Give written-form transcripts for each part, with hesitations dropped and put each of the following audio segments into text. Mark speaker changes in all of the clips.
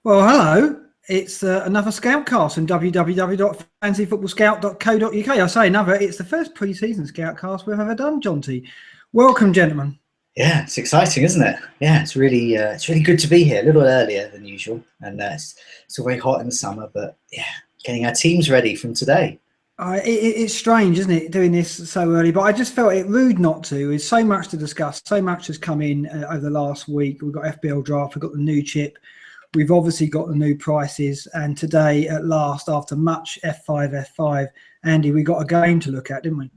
Speaker 1: Well, hello. It's another Scoutcast from www.fantasyfootballscout.co.uk. I say another. It's the first pre-season Scoutcast we've ever done, Jonty. Welcome, gentlemen.
Speaker 2: Yeah, it's exciting, isn't it? Yeah, it's really good to be here. A little earlier than usual, and it's still very hot in the summer. But yeah, getting our teams ready from today.
Speaker 1: It's strange, isn't it, doing this so early? But I just felt it rude not to. There's so much to discuss. So much has come in over the last week. We've got FBL draft. We've got the new chip. We've obviously got the new prices, and today, at last, after much F5, Andy, we got a game to look at, didn't we?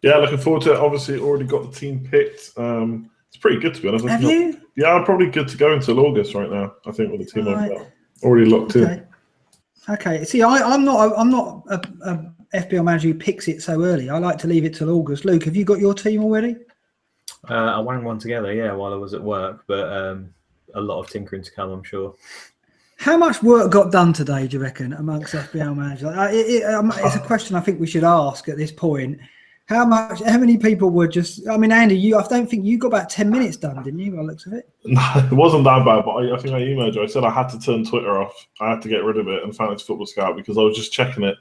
Speaker 3: Yeah, looking forward to it. Obviously, already got the team picked. It's pretty good, to be honest.
Speaker 1: Have you?
Speaker 3: Yeah, I'm probably good to go until August right now. I think with the team I've got already locked in.
Speaker 1: Okay. See, I'm not a FBL manager who picks it so early. I like to leave it till August. Luke, have you got your team already?
Speaker 4: I wang one together, yeah, while I was at work, but a lot of tinkering to come, I'm sure.
Speaker 1: How much work got done today, do you reckon, amongst FBL managers? It's a question I think we should ask at this point. How many people were just? I mean, Andy, I don't think you got about 10 minutes done, didn't you? By the looks of it.
Speaker 3: No, it wasn't that bad, but I think I emailed you. I said I had to turn Twitter off. I had to get rid of it and Fantasy Football Scout because I was just checking it.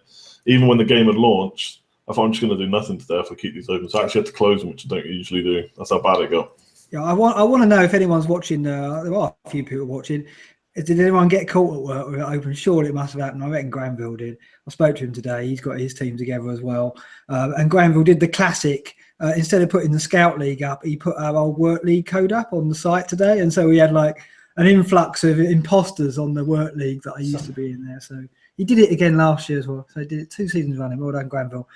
Speaker 3: Even when the game had launched, I thought I'm just going to do nothing today if I keep these open. So I actually had to close them, which I don't usually do. That's how bad it got.
Speaker 1: Yeah, I want to know if anyone's watching. There are a few people watching. Did anyone get caught at work with it open? Surely it must have happened. I reckon Granville did. I spoke to him today. He's got his team together as well. And Granville did the classic. Instead of putting the Scout League up, he put our old Work League code up on the site today. And so we had like an influx of imposters on the Work League that I used to be in there. So he did it again last year as well. So he did it 2 seasons running. Well done, Granville.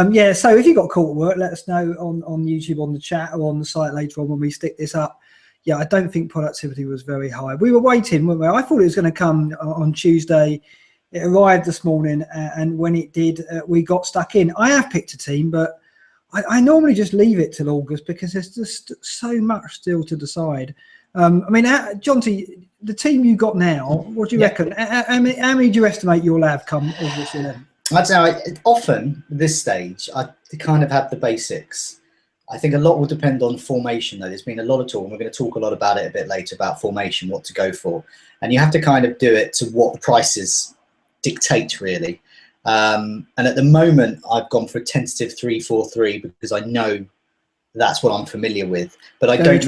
Speaker 1: Yeah, so if you got caught at work, let us know on YouTube, on the chat, or on the site later on when we stick this up. Yeah, I don't think productivity was very high. We were waiting, weren't we? I thought it was going to come on Tuesday. It arrived this morning, and when it did, we got stuck in. I have picked a team, but I normally just leave it till August because there's just so much still to decide. I mean, Jonty, the team you got now, what do you reckon? How many do you estimate you'll have come August 11th?
Speaker 2: I'd say often at this stage, I kind of have the basics. I think a lot will depend on formation, though. There's been a lot of talk, and we're going to talk a lot about it a bit later, about formation, what to go for. And you have to kind of do it to what the prices dictate, really. And at the moment, I've gone for a tentative 3-4-3 because I know that's what I'm familiar with. But I don't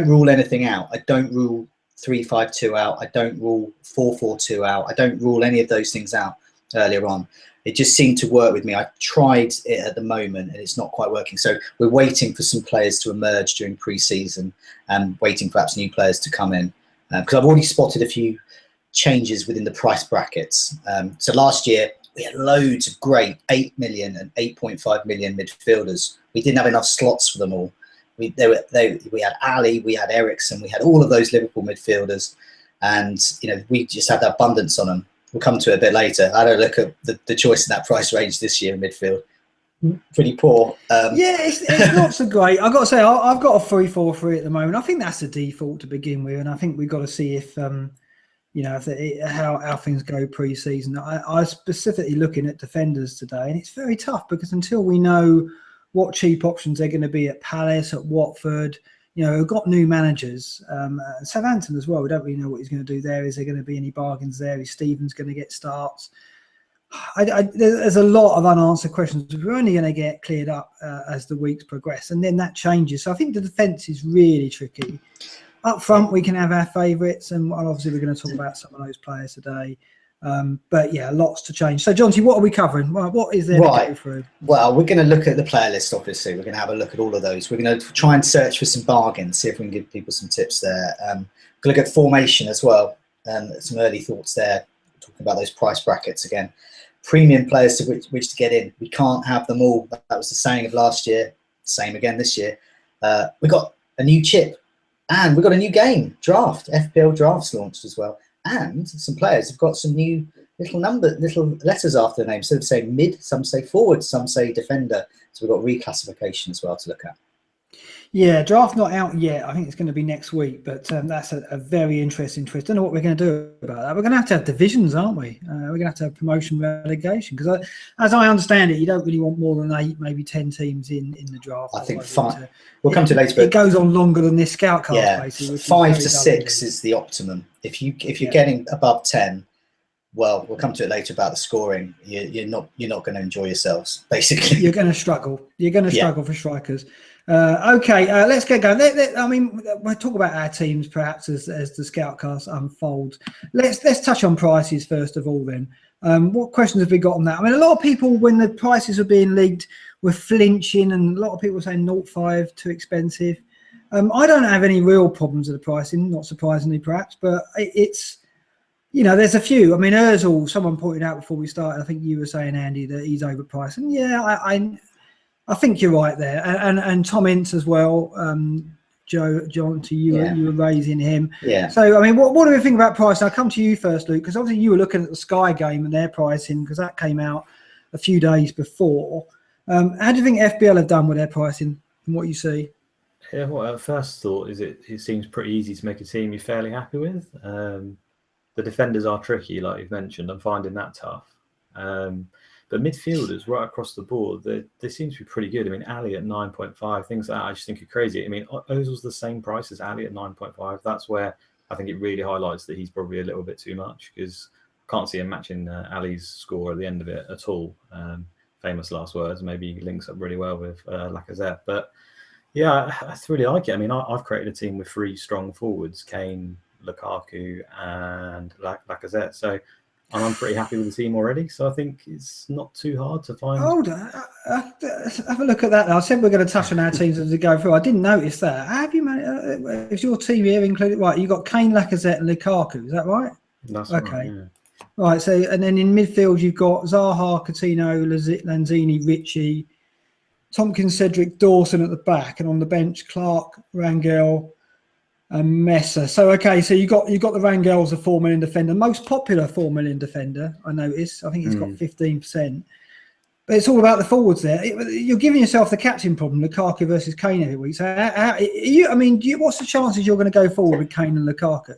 Speaker 2: rule anything out. I don't rule 3-5-2 out. I don't rule 4-4-2 out. I don't rule any of those things out earlier on. It just seemed to work with me. I've tried it at the moment and it's not quite working. So we're waiting for some players to emerge during pre-season and waiting for perhaps new players to come in. Because I've already spotted a few changes within the price brackets. So last year we had loads of great 8 million and 8.5 million midfielders. We didn't have enough slots for them all. We had Ali, we had Ericsson, we had all of those Liverpool midfielders. And, we just had abundance on them. We'll come to it a bit later. I had a look at the choice in that price range this year in midfield. Pretty poor.
Speaker 1: Yeah, it's not so great. I've got to say, I've got a 3-4-3 at the moment. I think that's the default to begin with, and I think we've got to see if how things go pre-season. I was specifically looking at defenders today, and it's very tough because until we know what cheap options they're going to be at Palace, at Watford. We've got new managers. Southampton as well. We don't really know what he's going to do there. Is there going to be any bargains there? Is Stevens going to get starts? There's a lot of unanswered questions. We're only going to get cleared up as the weeks progress, and then that changes. So I think the defence is really tricky. Up front, we can have our favourites, and obviously we're going to talk about some of those players today. But yeah, lots to change. So, Jonty, what are we covering? What is there to go through?
Speaker 2: Well, we're going to look at the player list, obviously. We're going to have a look at all of those. We're going to try and search for some bargains, see if we can give people some tips there. We're going to look at formation as well, some early thoughts there, talking about those price brackets again. Premium players to which to get in. We can't have them all. That was the saying of last year. Same again this year. We got a new chip, and we've got a new game, draft. FPL drafts launched as well. And some players have got some new little letters after the name. Instead of saying mid, some say forward, some say defender. So we've got reclassification as well to look at.
Speaker 1: Yeah, draft not out yet. I think it's going to be next week, but that's a very interesting twist. I don't know what we're going to do about that. We're going to have divisions, aren't we? We're going to have promotion relegation because, as I understand it, you don't really want more than 8, maybe 10 teams in the draft.
Speaker 2: I think 5. We'll come to it later. But
Speaker 1: it goes on longer than this ScoutCast,
Speaker 2: yeah,
Speaker 1: basically.
Speaker 2: 5 to 6 is the optimum. If you're getting above 10. Well, we'll come to it later about the scoring. You're not going to enjoy yourselves. Basically,
Speaker 1: you're going to struggle. You're going to struggle for strikers. Okay, let's get going. I mean, we'll talk about our teams perhaps as the ScoutCast unfolds. Let's touch on prices first of all. Then, what questions have we got on that? I mean, a lot of people, when the prices were being leaked, were flinching, and a lot of people were saying 0.5 too expensive. I don't have any real problems with the pricing, not surprisingly, perhaps, but it's. There's a few. I mean, Ozil, someone pointed out before we started, I think you were saying, Andy, that he's overpriced. And yeah, I think you're right there. And Tom Ince as well, John, to you, you were raising him.
Speaker 2: Yeah.
Speaker 1: So, I mean, what do we think about pricing? I'll come to you first, Luke, because obviously you were looking at the Sky game and their pricing because that came out a few days before. How do you think FBL have done with their pricing from what you see?
Speaker 4: Yeah, well, first thought is it seems pretty easy to make a team you're fairly happy with. The defenders are tricky, like you've mentioned. I'm finding that tough. But midfielders right across the board, they seem to be pretty good. I mean, Ali at 9.5, things like that I just think are crazy. I mean, Ozil's the same price as Ali at 9.5. That's where I think it really highlights that he's probably a little bit too much because I can't see him matching Ali's score at the end of it at all. Famous last words. Maybe he links up really well with Lacazette. But yeah, I really like it. I mean, I've created a team with 3 strong forwards, Kane, Lukaku and Lacazette. So I'm pretty happy with the team already. So I think it's not too hard to find.
Speaker 1: Hold on. Have a look at that. I said we're going to touch on our teams as we go through. I didn't notice that. How have you managed? Is your team here included? Right, you got Kane, Lacazette and Lukaku. Is that right?
Speaker 4: That's
Speaker 1: okay.
Speaker 4: Right, yeah.
Speaker 1: Right. So and then in midfield you've got Zaha, Coutinho, Lanzini, Ritchie, Tompkins, Cedric, Dawson at the back, and on the bench Clark, Rangel, and Messer. So okay, so you got the Rangel's a 4 million defender, most popular 4 million defender. I noticed. I think he's got 15%. But it's all about the forwards there. You're giving yourself the captain problem, Lukaku versus Kane every week. So what's the chances you're going to go forward with Kane and Lukaku?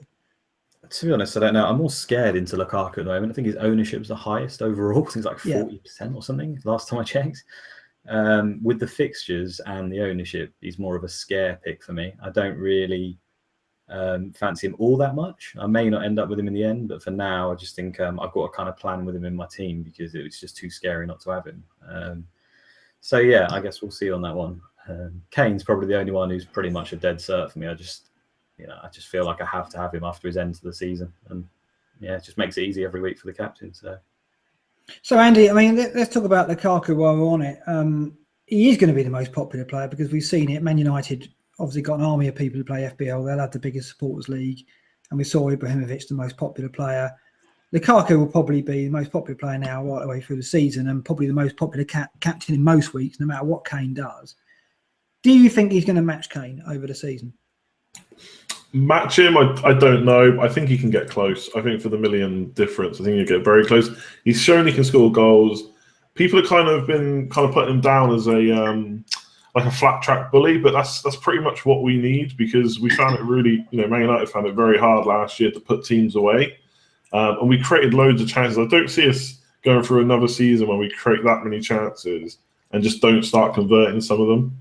Speaker 4: To be honest, I don't know. I'm more scared into Lukaku at the moment. I think his ownership's the highest overall. I think it's like 40% or something. Last time I checked. With the fixtures and the ownership, he's more of a scare pick for me. I don't really fancy him all that much. I may not end up with him in the end, but for now I just think I've got a kind of plan with him in my team because it was just too scary not to have him. So yeah, I guess we'll see on that one. Kane's probably the only one who's pretty much a dead cert for me. I just feel like I have to have him after his end of the season, and yeah, it just makes it easy every week for the captain.
Speaker 1: So Andy, I mean, let's talk about Lukaku while we're on it. He is going to be the most popular player because we've seen it. Man United obviously got an army of people who play FBL. They'll have the biggest supporters league. And we saw Ibrahimovic, the most popular player. Lukaku will probably be the most popular player now right the way through the season and probably the most popular captain in most weeks, no matter what Kane does. Do you think he's going to match Kane over the season?
Speaker 3: Match him? I don't know. I think he can get close. I think for the million difference, I think he'll get very close. He's shown he can score goals. People have kind of putting him down as like a flat track bully, but that's pretty much what we need because we found it really, Man United found it very hard last year to put teams away, and we created loads of chances. I don't see us going through another season where we create that many chances and just don't start converting some of them.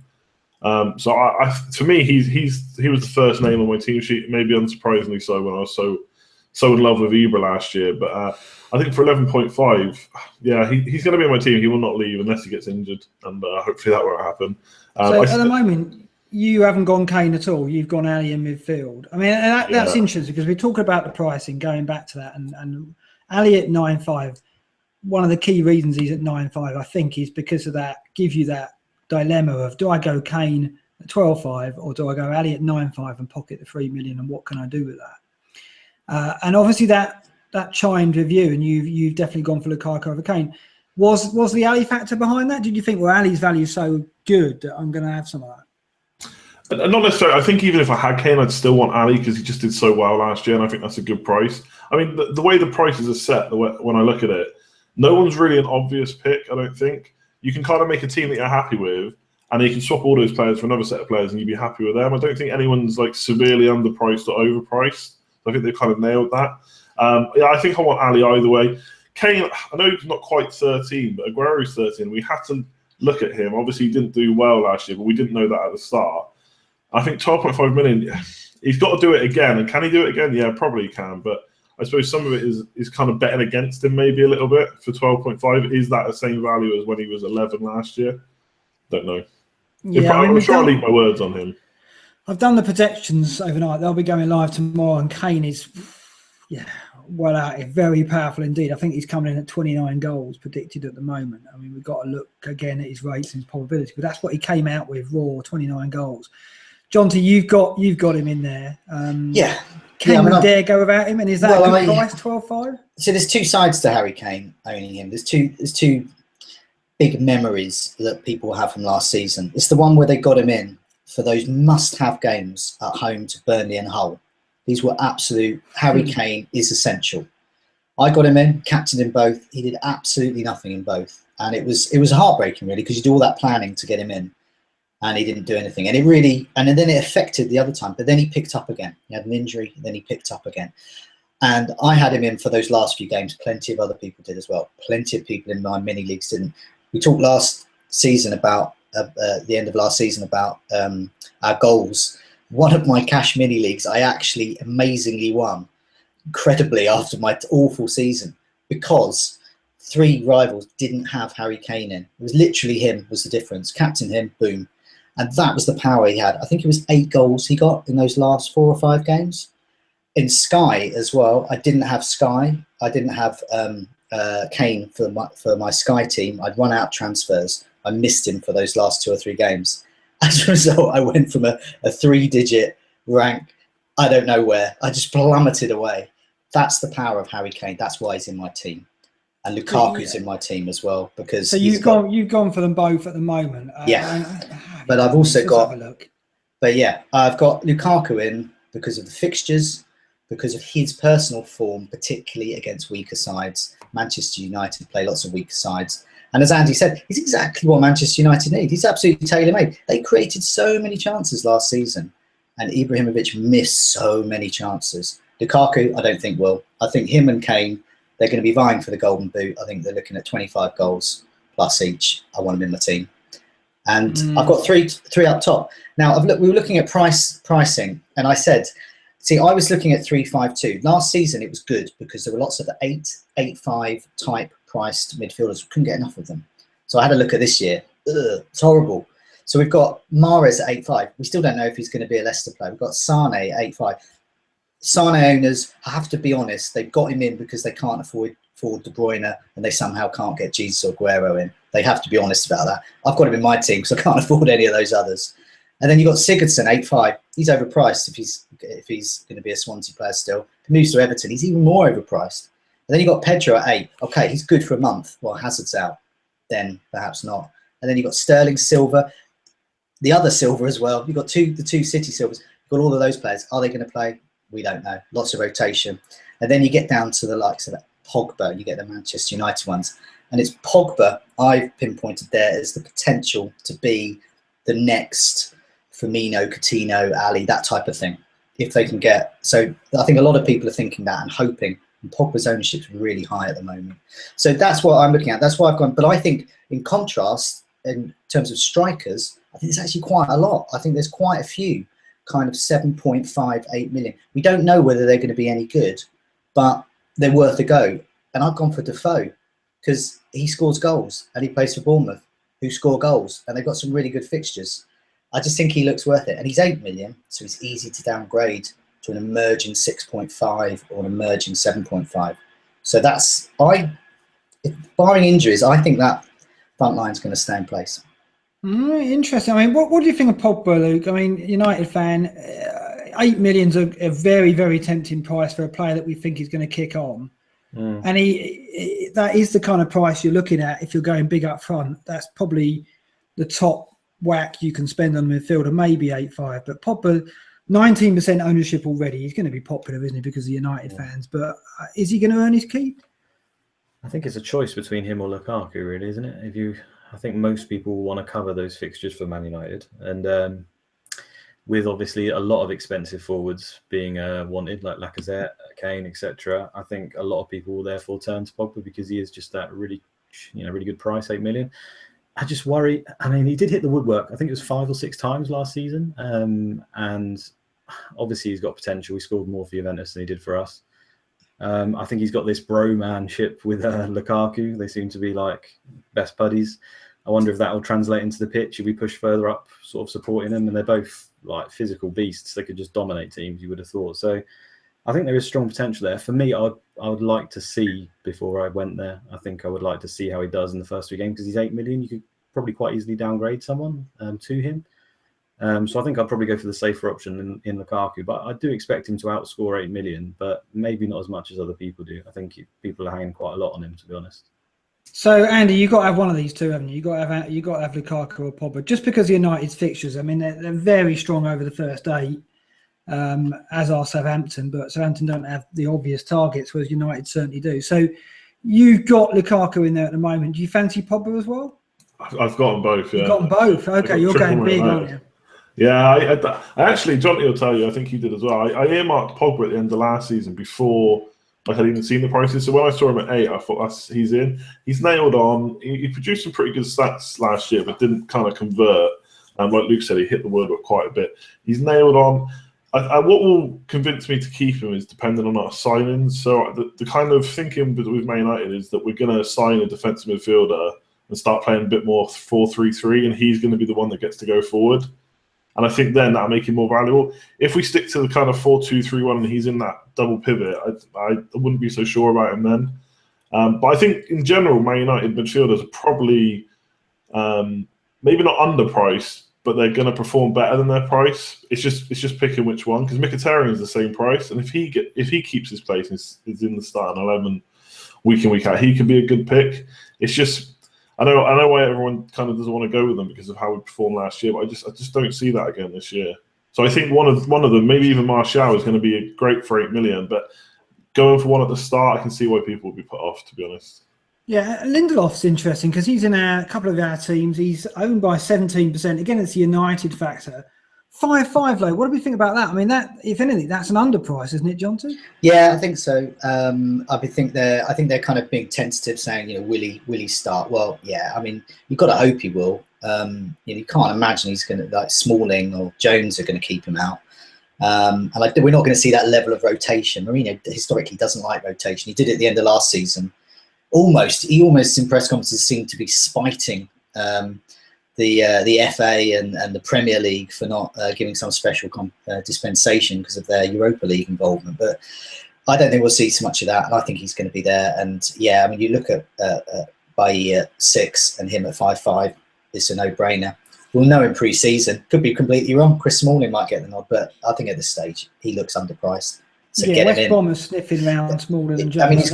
Speaker 3: So to me, he was the first name on my team sheet, maybe unsurprisingly so when I was so in love with Ibra last year. But I think for 11.5, yeah, he's going to be on my team. He will not leave unless he gets injured, and hopefully that won't happen.
Speaker 1: So at the moment, you haven't gone Kane at all. You've gone Ali in midfield. I mean, that's interesting because we're talking about the pricing, going back to that, and Ali at 9.5. One of the key reasons he's at 9.5, I think, is because of that. Gives you that dilemma of do I go Kane at 12.5 or do I go Ali at 9.5 and pocket the 3 million, and what can I do with that? And obviously that chimed with you, and you've definitely gone for Lukaku over Kane. Was the Ali factor behind that? Did you think, well, Ali's value is so good that I'm going to have some of that?
Speaker 3: Not necessarily. I think even if I had Kane, I'd still want Ali because he just did so well last year, and I think that's a good price. I mean, the way the prices are set, when I look at it, no one's really an obvious pick, I don't think. You can kind of make a team that you're happy with, and he can swap all those players for another set of players, and you'd be happy with them. I don't think anyone's like severely underpriced or overpriced. I think they've kind of nailed that. Yeah, I think I want Ali either way. Kane, I know he's not quite 13, but Aguero's 13. We had to look at him. Obviously, he didn't do well last year, but we didn't know that at the start. I think 12.5 million, he's got to do it again. And can he do it again? Yeah, probably he can. But I suppose some of it is kind of betting against him maybe a little bit for 12.5. Is that the same value as when he was 11 last year? Don't know.
Speaker 1: Yeah,
Speaker 3: I'm sure I'll leave my words on him.
Speaker 1: I've done the projections overnight. They'll be going live tomorrow, and Kane is, well out. Very powerful indeed. I think he's coming in at 29 goals predicted at the moment. I mean, we've got to look again at his rates and his probability, but that's what he came out with, raw 29 goals. Jonty, you've got him in there. Can we dare go without him? And is that a good price, 12.5?
Speaker 2: So there's two sides to Harry Kane owning him. There's two big memories that people have from last season. It's the one where they got him in for those must-have games at home to Burnley and Hull. These were absolute. Harry Kane is essential. I got him in, captained in both. He did absolutely nothing in both, and it was heartbreaking really, because you do all that planning to get him in, and he didn't do anything. And then it affected the other time. But then he picked up again. He had an injury, and then he picked up again. And I had him in for those last few games. Plenty of other people did as well. Plenty of people in my mini leagues didn't. We talked last season about the end of last season about our goals. One of my cash mini leagues, I actually amazingly won, incredibly, after my awful season, because 3 rivals didn't have Harry Kane in. It was literally him was the difference. Captain him, boom. And that was the power he had. I think it was 8 goals he got in those last 4 or 5 games. In Sky as well, I didn't have Sky. I didn't have Kane for my Sky team. I'd run out transfers. I missed him for those last 2 or 3 games. As a result, I went from a 3-digit rank, I don't know where. I just plummeted away. That's the power of Harry Kane. That's why he's in my team. And Lukaku's in my team as well, because
Speaker 1: so you've gone for them both at the moment.
Speaker 2: But I've also got. But yeah, I've got Lukaku in because of the fixtures, because of his personal form, particularly against weaker sides. Manchester United play lots of weaker sides. And as Andy said, he's exactly what Manchester United need. He's absolutely tailor-made. They created so many chances last season, and Ibrahimovic missed so many chances. Lukaku, I don't think will. I think him and Kane, they're going to be vying for the Golden Boot. I think they're looking at 25 goals plus each. I want them in my team. And I've got three up top. Now, we were looking at pricing, and I said, see, I was looking at 3.52. Last season, it was good because there were lots of 8.5 type priced midfielders. We couldn't get enough of them. So I had a look at this year. It's horrible. So we've got Mahrez at 8.5. We still don't know if he's going to be a Leicester player. We've got Sane at 8.5. Sane owners, I have to be honest, they've got him in because they can't afford De Bruyne, and they somehow can't get Jesus or Aguero in. They have to be honest about that. I've got him in my team because I can't afford any of those others. And then you've got Sigurdsson, 8.5. He's overpriced if he's going to be a Swansea player still. If he moves to Everton, he's even more overpriced. And then you've got Pedro at 8. Okay, he's good for a month. Well, Hazard's out. Then perhaps not. And then you've got Sterling, Silva, the other Silva as well. You've got the two City Silvers. You've got all of those players. Are they going to play? We don't know. Lots of rotation. And then you get down to the likes of Pogba. You get the Manchester United ones. And it's Pogba I've pinpointed there as the potential to be the next Firmino, Coutinho, Ali, that type of thing. If they can get. So I think a lot of people are thinking that and hoping. And Pogba's ownership is really high at the moment. So that's what I'm looking at. That's why I've gone. But I think in contrast, in terms of strikers, I think there's actually quite a lot. I think there's quite a few, kind of 7.58 million. We don't know whether they're going to be any good, but they're worth a go. And I've gone for Defoe because he scores goals and he plays for Bournemouth, who score goals, and they've got some really good fixtures. I just think he looks worth it. And he's 8 million, so it's easy to downgrade to an emerging 6.5 or an emerging 7.5. So that's, barring injuries, I think that front line is going to stay in place.
Speaker 1: Interesting. I mean, what do you think of Pogba, Luke? I mean, United fan, 8 million's a very, very tempting price for a player that we think is going to kick on. And that is the kind of price you're looking at if you're going big up front. That's probably the top whack you can spend on the midfielder, maybe 8.5. But Pogba, 19% ownership already. He's going to be popular, isn't he, because of United fans. But is he going to earn his keep?
Speaker 4: I think it's a choice between him or Lukaku, really, isn't it? If you I think most people want to cover those fixtures for Man United, and with obviously a lot of expensive forwards being wanted, like Lacazette, Kane, etc. I think a lot of people will therefore turn to Pogba because he is just that really good price, 8 million. I just worry. I mean, he did hit the woodwork. I think it was 5 or 6 times last season, and obviously he's got potential. He scored more for Juventus than he did for us. I think he's got this bro-manship with Lukaku. They seem to be like best buddies. I wonder if that will translate into the pitch. If we push further up, sort of supporting them, and they're both like physical beasts. They could just dominate teams, you would have thought. So I think there is strong potential there. For me, I would like to see, before I went there, I think I would like to see how he does in the first 3 games, because he's 8 million. You could probably quite easily downgrade someone to him. So I think I'd probably go for the safer option in Lukaku. But I do expect him to outscore 8 million, but maybe not as much as other people do. I think people are hanging quite a lot on him, to be honest.
Speaker 1: So, Andy, you've got to have one of these two, haven't you? You've got to have Lukaku or Pogba. Just because United's fixtures, I mean, they're very strong over the first 8, as are Southampton, but Southampton don't have the obvious targets, whereas United certainly do. So you've got Lukaku in there at the moment. Do you fancy Pogba as well?
Speaker 3: I've got them both, yeah.
Speaker 1: You've got them both. Okay, you're going big, aren't you?
Speaker 3: Yeah, I actually, Johnny will tell you, I think he did as well. I earmarked Pogba at the end of last season before I had even seen the prices. So when I saw him at 8, I thought he's in. He's nailed on. He produced some pretty good stats last year, but didn't kind of convert. And like Luke said, he hit the word up quite a bit. He's nailed on. What will convince me to keep him is dependent on our signings. So the kind of thinking with Man United is that we're going to sign a defensive midfielder and start playing a bit more 4-3-3, and he's going to be the one that gets to go forward. And I think then that'll make him more valuable. If we stick to the kind of 4-2-3-1 and he's in that double pivot, I wouldn't be so sure about him then. But I think in general, Man United midfielders are probably maybe not underpriced, but they're going to perform better than their price. It's just picking which one, because Mkhitaryan is the same price, and if he keeps his place and is in the starting 11 week in, week out, he could be a good pick. It's just I know why everyone kind of doesn't want to go with them because of how we performed last year, but I just don't see that again this year. So I think one of them, maybe even Martial, is going to be great for 8 million, but going for one at the start, I can see why people would be put off, to be honest. Yeah,
Speaker 1: Lindelof's interesting because he's in a couple of our teams. He's owned by 17%. Again, it's the United factor. 5.5 though. What do we think about that? I mean, that, if anything, that's an underprice, isn't it, Johnson?
Speaker 2: Yeah, I think so. I think they're kind of being tentative, saying, will he start? Well, yeah. I mean, you've got to hope he will. You can't imagine he's going to, like Smalling or Jones are going to keep him out. And we're not going to see that level of rotation. Mourinho historically doesn't like rotation. He did it at the end of last season. He almost in press conferences seemed to be spiting the FA and the Premier League for not giving some special dispensation because of their Europa League involvement. But I don't think we'll see so much of that, and I think he's going to be there. And yeah, I mean, you look at Bailly at 6 and him at 5.5, it's a no-brainer. We'll know in pre-season. Could be completely wrong. Chris Smalling might get the nod, but I think at this stage he looks underpriced. So
Speaker 1: yeah, West Brom is sniffing around Smalling and Jones. I mean,
Speaker 2: it's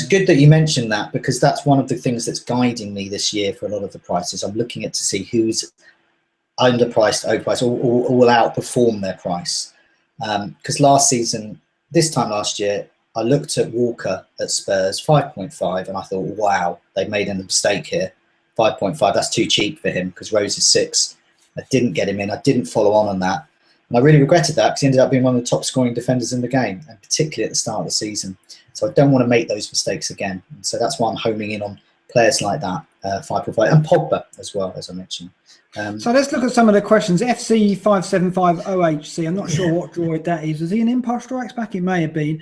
Speaker 2: good that you mentioned that, because that's one of the things that's guiding me this year for a lot of the prices. I'm looking at to see who's underpriced, overpriced, or will outperform their price. Because this time last year, I looked at Walker at Spurs, 5.5, and I thought, wow, they've made a mistake here. 5.5, that's too cheap for him because Rose is 6. I didn't get him in. I didn't follow on that. And I really regretted that because he ended up being one of the top scoring defenders in the game, and particularly at the start of the season. So I don't want to make those mistakes again. And so that's why I'm homing in on players like that, 5.5, and Pogba as well, as I mentioned.
Speaker 1: So let's look at some of the questions. FC5750HC, I'm not sure what droid that is. Was he an Empire Strikes Back? It may have been.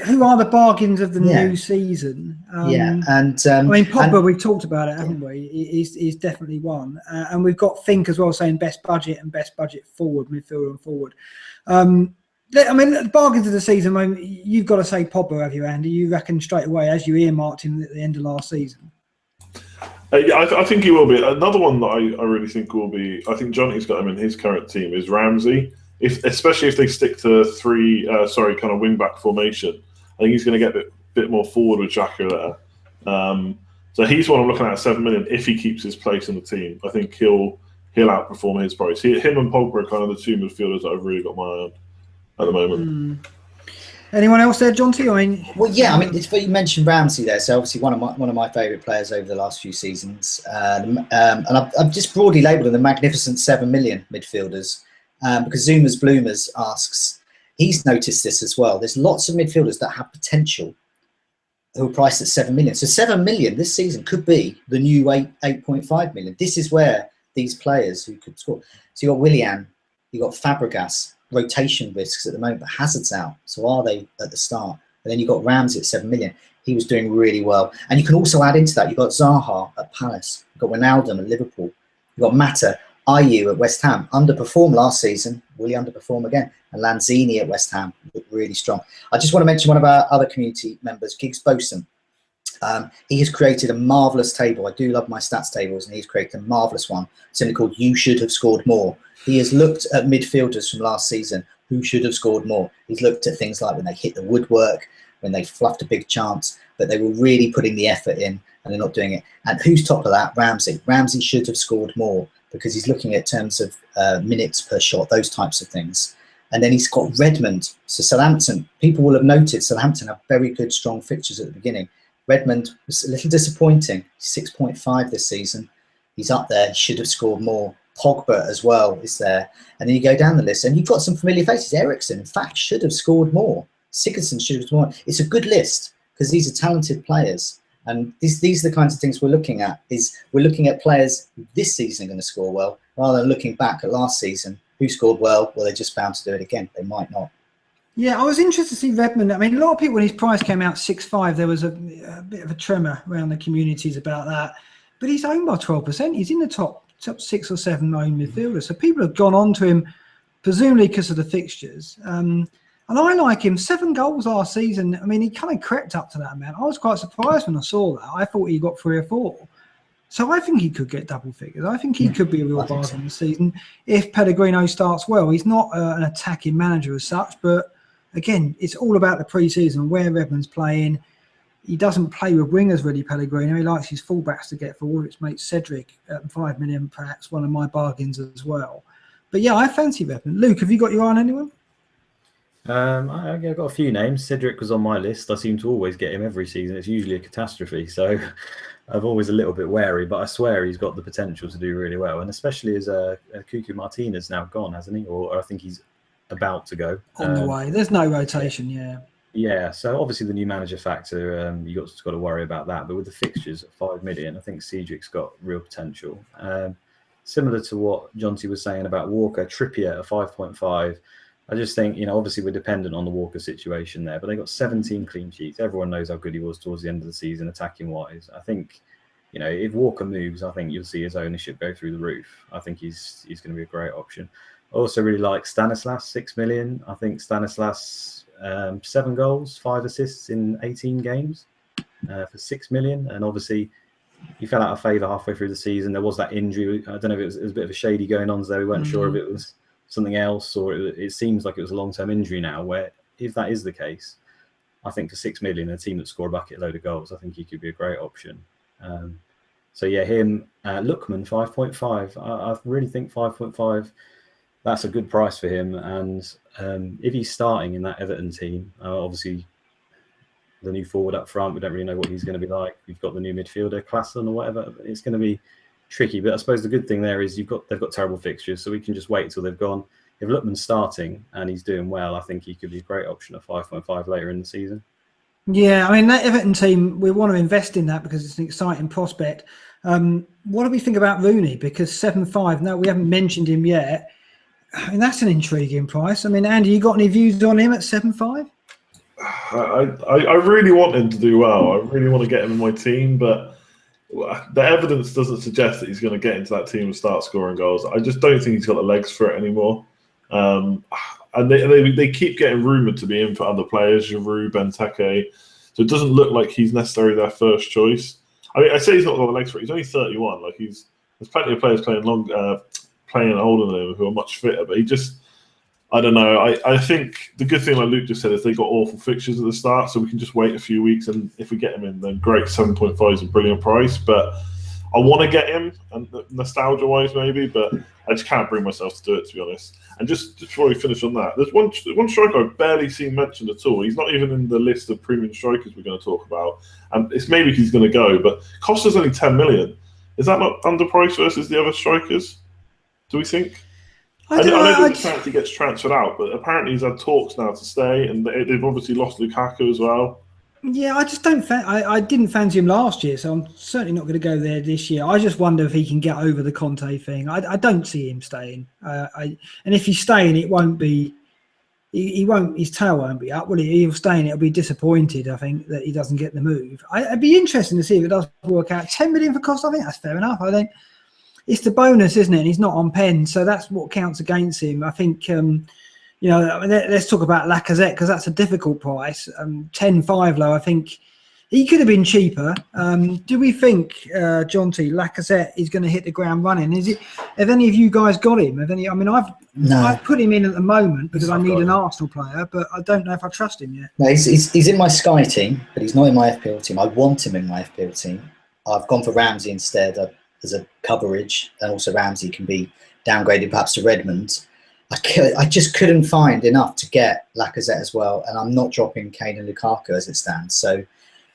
Speaker 1: Who are the bargains of the new season?
Speaker 2: And
Speaker 1: I mean, Pogba, we've talked about it, haven't we? He's definitely one. And we've got Fink as well saying best budget and best budget forward, midfielder and forward. I mean, the bargains of the season, I mean, you've got to say Pogba, have you, Andy? You reckon straight away, as you earmarked him at the end of last season?
Speaker 3: Yeah, I think he will be. Another one that I really think will be, I think Johnny's got him in his current team, is Ramsey. Especially if they stick to kind of wing-back formation. I think he's going to get a bit more forward with Xhaka there. So he's one I'm looking at 7 million if he keeps his place in the team. I think he'll outperform his price. Him and Pogba are kind of the two midfielders that I've really got my eye on at the moment.
Speaker 1: Anyone else there, Jonty? I mean,
Speaker 2: well, yeah, I mean, you mentioned Ramsey there, so obviously one of my favourite players over the last few seasons, and I've just broadly labelled them the magnificent 7 million midfielders, because Zuma's Bloomers asks, he's noticed this as well. There's lots of midfielders that have potential who are priced at 7 million. So 7 million this season could be the new 8.5 million. This is where these players who could score. So you got Willian, you got Fabregas, rotation risks at the moment, but Hazard's out. So are they at the start? And then you got Ramsey at 7 million. He was doing really well. And you can also add into that, you've got Zaha at Palace, you've got Wijnaldum at Liverpool, you've got Mata, Ayew at West Ham, underperformed last season, will he underperform again? And Lanzini at West Ham, looked really strong. I just want to mention one of our other community members, Giggs Bosun. He has created a marvellous table. I do love my stats tables, and he's created a marvellous one, simply called You Should Have Scored More. He has looked at midfielders from last season who should have scored more. He's looked at things like when they hit the woodwork, when they fluffed a big chance, but they were really putting the effort in and they're not doing it. And who's top of that? Ramsey. Ramsey should have scored more, because he's looking at terms of minutes per shot, those types of things. And then he's got Redmond. So Southampton, people will have noted Southampton have very good, strong fixtures at the beginning. Redmond was a little disappointing, 6.5 this season. He's up there, he should have scored more. Pogba as well is there. And then you go down the list and you've got some familiar faces. Eriksen, in fact, should have scored more. Sigurdsson should have scored more. It's a good list because these are talented players. And these are the kinds of things we're looking at. We're looking at players this season going to score well, rather than looking back at last season. Who scored well? Well, they're just bound to do it again. They might not.
Speaker 1: Yeah, I was interested to see Redmond. I mean, a lot of people, when his price came out 6.5, there was a bit of a tremor around the communities about that. But he's owned by 12%. He's in the top 6 or 7 owned midfielders. So people have gone on to him, presumably because of the fixtures. And I like him. 7 goals last season. I mean, he kind of crept up to that amount. I was quite surprised when I saw that. I thought he got 3 or 4. So I think he could get double figures. I think he could be a real bargain this season if Pellegrino starts well. He's not an attacking manager as such, but again, it's all about the pre-season, where Redmond's playing. He doesn't play with wingers really, Pellegrino. He likes his fullbacks to get forward, which makes Cedric at 5 million perhaps one of my bargains as well. But yeah, I fancy Redmond. Luke, have you got your eye on anyone?
Speaker 4: I've got a few names. Cedric was on my list. I seem to always get him every season. It's usually a catastrophe. So I'm always a little bit wary, but I swear he's got the potential to do really well. And especially as Cucu Martinez now gone, hasn't he? Or I think he's about to go.
Speaker 1: On the way. There's no rotation, yeah.
Speaker 4: Yeah, so obviously the new manager factor, you've got to worry about that. But with the fixtures at 5 million, I think Cedric's got real potential. Similar to what Jonty was saying about Walker, Trippier at 5.5. I just think, obviously we're dependent on the Walker situation there, but they got 17 clean sheets. Everyone knows how good he was towards the end of the season, attacking-wise. I think, if Walker moves, I think you'll see his ownership go through the roof. I think he's going to be a great option. I also really like Stanislas, 6 million. I think Stanislas, 7 goals, 5 assists in 18 games for 6 million. And obviously, he fell out of favour halfway through the season. There was that injury. I don't know if it was a bit of a shady going on, so we weren't sure if it was something else, or it seems like it was a long-term injury now, where if that is the case, I think for 6 million, a team that score a bucket load of goals, I think he could be a great option. So yeah, him, Lookman, 5.5. I really think 5.5, that's a good price for him. And if he's starting in that Everton team, obviously the new forward up front, we don't really know what he's going to be like. We've got the new midfielder, Klassen or whatever. It's going to be tricky, but I suppose the good thing there is they've got terrible fixtures, so we can just wait till they've gone. If Lookman's starting and he's doing well, I think he could be a great option at 5.5 later in the season. Yeah,
Speaker 1: I mean, that Everton team, we want to invest in that because it's an exciting prospect. What do we think about Rooney? Because 7.5, no, we haven't mentioned him yet. I mean, that's an intriguing price. I mean, Andy, you got any views on him at 7.5?
Speaker 3: I really want him to do well. I really want to get him in my team, but the evidence doesn't suggest that he's going to get into that team and start scoring goals. I just don't think he's got the legs for it anymore. And they keep getting rumoured to be in for other players, Giroud, Benteke. So it doesn't look like he's necessarily their first choice. I mean, I say he's not got the legs for it. He's only 31. Like there's plenty of players playing older than him who are much fitter. But I don't know. I think the good thing, like Luke just said, is they got awful fixtures at the start, so we can just wait a few weeks, and if we get him in, then great. 7.5 is a brilliant price, but I want to get him, and nostalgia-wise maybe, but I just can't bring myself to do it, to be honest. And just before we finish on that, there's one striker I've barely seen mentioned at all. He's not even in the list of premium strikers we're going to talk about, and it's maybe he's going to go, but cost us only 10 million. Is that not underpriced versus the other strikers? Do we think? I know there's a chance he gets transferred out, but apparently he's had talks now to stay, and they've obviously lost Lukaku as well.
Speaker 1: Yeah, I just don't. I didn't fancy him last year, so I'm certainly not going to go there this year. I just wonder if he can get over the Conte thing. I don't see him staying. And if he's staying, it won't be. He won't. His tail won't be up, will he? He'll stay, and it'll be disappointed. I think that he doesn't get the move. It'd be interesting to see if it does work out. 10 million for cost. I think that's fair enough. I think it's the bonus, isn't it? And he's not on pen, so that's what counts against him. I think. Let's talk about Lacazette, because that's a difficult price. 10.5 low. I think he could have been cheaper. Do we think, John T, Lacazette is going to hit the ground running? Have any of you guys got him? I've put him in at the moment because I need an Arsenal player, but I don't know if I trust him yet.
Speaker 2: No, he's in my Sky team, but he's not in my FPL team. I want him in my FPL team. I've gone for Ramsey instead as a coverage, and also Ramsey can be downgraded perhaps to Redmond. I just couldn't find enough to get Lacazette as well, and I'm not dropping Kane and Lukaku as it stands. So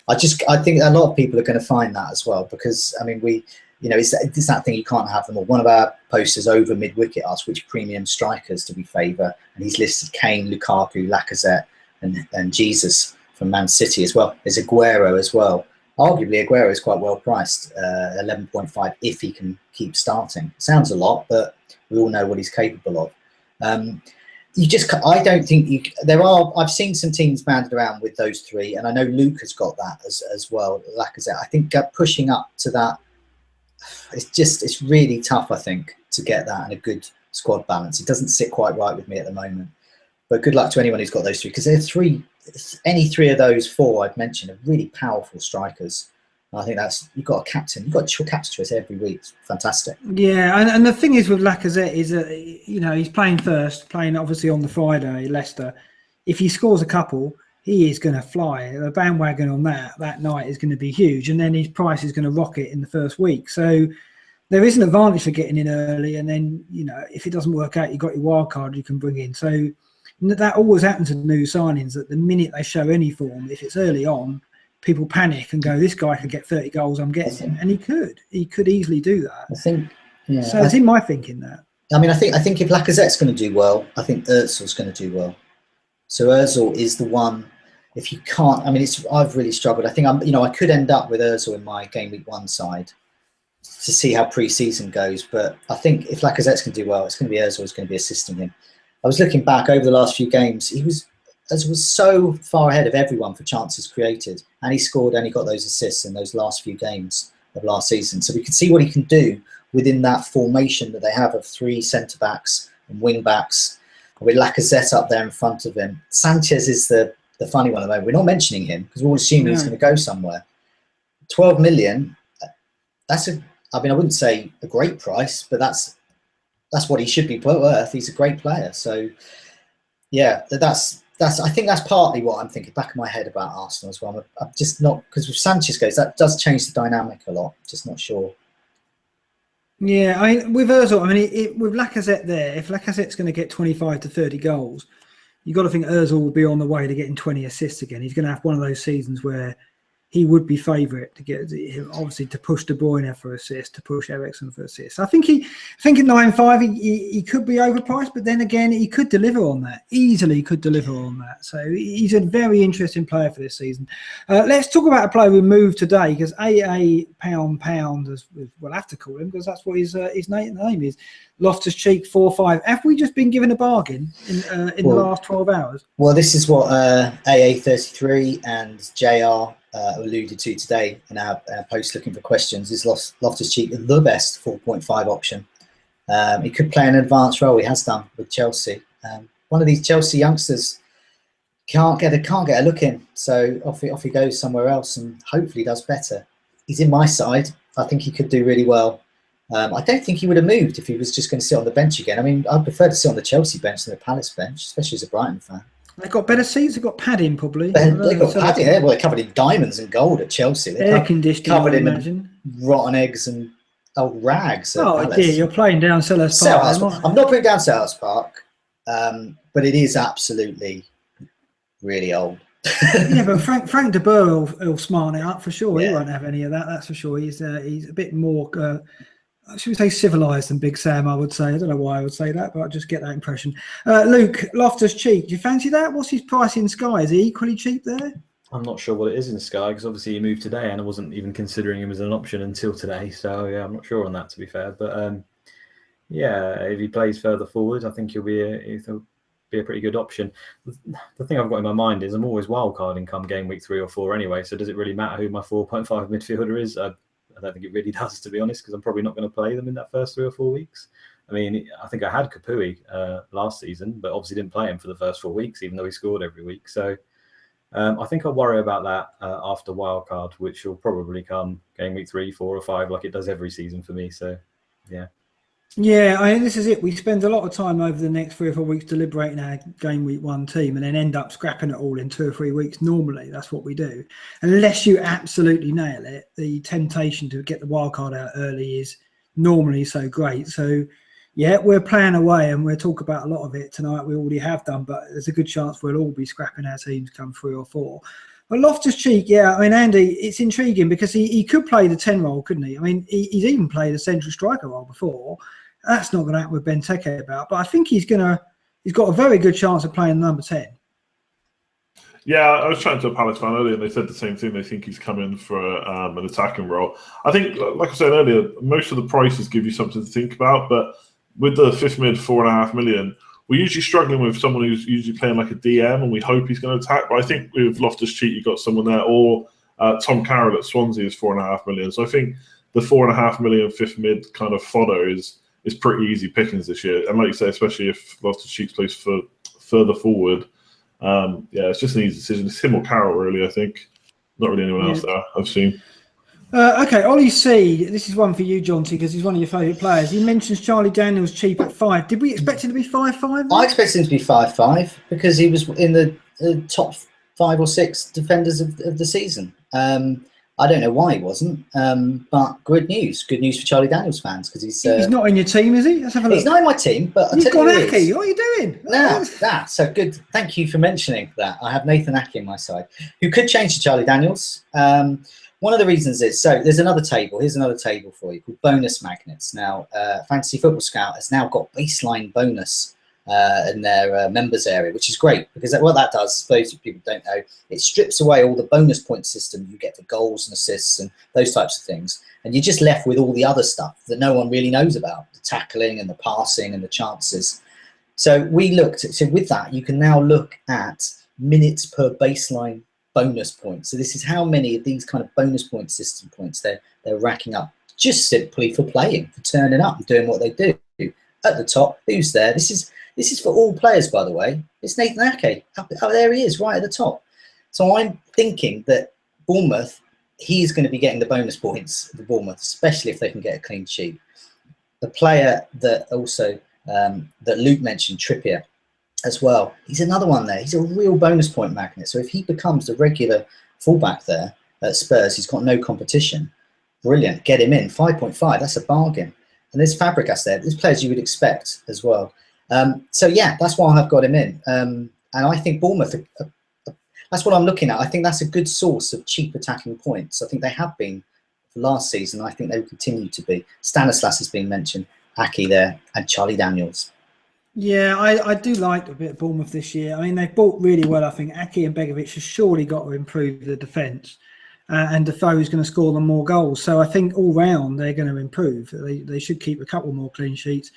Speaker 2: I think a lot of people are going to find that as well, because I mean it's that thing, you can't have them all. One of our posters over mid-wicket asked which premium strikers do we favour, and he's listed Kane, Lukaku, Lacazette, and Jesus from Man City as well. There's Aguero as well. Arguably, Aguero is quite well priced, 11.5 if he can keep starting. Sounds a lot, but we all know what he's capable of. I don't think I've seen some teams banded around with those three, and I know Luke has got that as well. Lacazette, I think pushing up to that, it's really tough, I think, to get that and a good squad balance. It doesn't sit quite right with me at the moment, but good luck to anyone who's got those three, because any three of those four I've mentioned are really powerful strikers. I think you've got a captain. You've got your captain choice every week. It's fantastic.
Speaker 1: Yeah, and the thing is with Lacazette is that he's playing obviously on the Friday, Leicester. If he scores a couple, he is going to fly. The bandwagon on that night is going to be huge, and then his price is going to rocket in the first week. So there is an advantage for getting in early, and then if it doesn't work out, you've got your wild card you can bring in. So that always happens with new signings. That the minute they show any form, if it's early on, people panic and go, this guy could get 30 goals, I'm getting him. And he could easily do that.
Speaker 2: I think, yeah.
Speaker 1: So it's in my thinking that.
Speaker 2: I mean, I think if Lacazette's going to do well, I think Özil's going to do well. So Özil is the one, if you can't, I mean, I've really struggled. I think I could end up with Özil in my game week 1 side to see how pre-season goes. But I think if Lacazette's going to do well, it's going to be Özil who's going to be assisting him. I was looking back over the last few games, Özil was so far ahead of everyone for chances created, and he scored and he got those assists in those last few games of last season. So we can see what he can do within that formation that they have of 3 centre-backs and wing-backs, with Lacazette up there in front of him. Sanchez is the funny one at the moment. We're not mentioning him because we're all assuming he's going to go somewhere. 12 million, I wouldn't say a great price, but that's what he should be worth. He's a great player. So, yeah, I think that's partly what I'm thinking back in my head about Arsenal as well. I'm just not, because if Sanchez goes, that does change the dynamic a lot. Just not sure.
Speaker 1: Yeah, I mean, with Özil, with Lacazette there, if Lacazette's going to get 25 to 30 goals, you've got to think Özil will be on the way to getting 20 assists again. He's going to have one of those seasons where he would be favourite to get, obviously, to push De Bruyne for assist, to push Eriksen for assist. I think at 9.5 he could be overpriced, but then again he could deliver on that. Easily could deliver on that. So he's a very interesting player for this season. Let's talk about a player we moved today, because AA pound, as we'll have to call him, because that's what his name is. Loftus-Cheek 4.5. Have we just been given a bargain in the last 12 hours?
Speaker 2: Well, this is what AA33 and JR alluded to today in our post looking for questions. Is Loftus-Cheek the best 4.5 option? He could play an advanced role. He has done with Chelsea. One of these Chelsea youngsters can't get a look in, so off he goes somewhere else and hopefully does better. He's in my side. I think he could do really well. I don't think he would have moved if he was just going to sit on the bench again. I mean, I'd prefer to sit on the Chelsea bench than the Palace bench, especially as a Brighton fan.
Speaker 1: They've got better seats. They've got padding, probably.
Speaker 2: They've got padding. Well, they're covered in diamonds and gold at Chelsea.
Speaker 1: Air conditioning,
Speaker 2: covered
Speaker 1: I
Speaker 2: in
Speaker 1: imagine.
Speaker 2: rotten eggs and old rags at
Speaker 1: Oh
Speaker 2: Palace.
Speaker 1: dear, you're playing down Selhurst Park.
Speaker 2: Selhurst
Speaker 1: there,
Speaker 2: Park. I'm not putting down Selhurst Park, but it is absolutely really old.
Speaker 1: Yeah, but Frank de Boer will smarten it up for sure. He
Speaker 2: Yeah.
Speaker 1: won't have any of that. That's for sure. He's a bit more, should we say, civilised than Big Sam? I would say. I don't know why I would say that, but I just get that impression. Luke, Loftus-Cheek. Do you fancy that? What's his price in Sky? Is he equally cheap there?
Speaker 4: I'm not sure what it is in Sky because obviously he moved today, and I wasn't even considering him as an option until today. So yeah, I'm not sure on that, to be fair. But yeah, if he plays further forward, I think he'll be a pretty good option. The thing I've got in my mind is I'm always wildcarding come game week 3 or 4 anyway. So does it really matter who my 4.5 midfielder is? I don't think it really does, to be honest, because I'm probably not going to play them in that first 3 or 4 weeks. I mean, I think I had Kapui last season, but obviously didn't play him for the first 4 weeks, even though he scored every week. So I think I'll worry about that after wildcard, which will probably come game week 3, 4 or 5, like it does every season for me. So yeah.
Speaker 1: Yeah, I mean, this is it. We spend a lot of time over the next 3 or 4 weeks deliberating our game week 1 team and then end up scrapping it all in 2 or 3 weeks. Normally, that's what we do. Unless you absolutely nail it, the temptation to get the wild card out early is normally so great. So, yeah, we're playing away and we'll talk about a lot of it tonight. We already have done, but there's a good chance we'll all be scrapping our teams come 3 or 4. But Loftus-Cheek, yeah, I mean, Andy, it's intriguing because he could play the 10 role, couldn't he? I mean, he's even played a central striker role before. That's not going to happen with Benteke about, but I think he's got a very good chance of playing number 10.
Speaker 3: Yeah, I was chatting to a Palace fan earlier, and they said the same thing. They think he's coming for an attacking role. I think, like I said earlier, most of the prices give you something to think about, but with the fifth mid, 4.5 million, we're usually struggling with someone who's usually playing like a DM, and we hope he's going to attack. But I think with Loftus-Cheek, you got someone there, or Tom Carroll at Swansea is 4.5 million. So I think the 4.5 million fifth mid kind of fodder is pretty easy pickings this year. And like you say, especially if Loftus-Cheek plays further forward, yeah, it's just an easy decision. It's him or Carroll, really, I think. Not really anyone else there I've seen.
Speaker 1: Okay, Ollie C. This is one for you, Jonty, because he's one of your favourite players. He mentions Charlie Daniels cheap at 5. Did we expect him to be 5.5?
Speaker 2: I expected him to be 5.5 because he was in the top 5 or 6 defenders of the season. I don't know why he wasn't, but good news for Charlie Daniels fans because he's
Speaker 1: not in your team, is he? Let's have a look.
Speaker 2: He's not in my team, but
Speaker 1: You've got Aki. What are you doing?
Speaker 2: No, that's so good. Thank you for mentioning that. I have Nathan Aki on my side, who could change to Charlie Daniels. One of the reasons is, so there's another table. Here's another table for you called bonus magnets. Now, Fantasy Football Scout has now got baseline bonus in their members area, which is great because what that does, for those people who don't know, it strips away all the bonus point system you get for goals and assists and those types of things, and you're just left with all the other stuff that no one really knows about, the tackling and the passing and the chances. So we looked, so with that, you can now look at minutes per baseline bonus points. So this is how many of these kind of bonus point system points they're racking up just simply for playing, for turning up and doing what they do. At the top, who's there? This is for all players, by the way. It's Nathan Ake. Up there he is, right at the top. So I'm thinking that Bournemouth, he's going to be getting the bonus points for Bournemouth, especially if they can get a clean sheet. The player that also that Luke mentioned, Trippier, as well. He's another one there. He's a real bonus point magnet. So if he becomes the regular fullback there at Spurs, he's got no competition. Brilliant. Get him in. 5.5. That's a bargain. And there's Fabregas there. There's players you would expect as well. So yeah, that's why I've got him in. And I think Bournemouth, that's what I'm looking at. I think that's a good source of cheap attacking points. I think they have been for last season. I think they will continue to be. Stanislas has been mentioned. Aki there and Charlie Daniels.
Speaker 1: Yeah, I do like a bit of Bournemouth this year. I mean, they've bought really well. I think Aki and Begovic have surely got to improve the defence. And Defoe is going to score them more goals. So I think all round they're going to improve. They should keep a couple more clean sheets.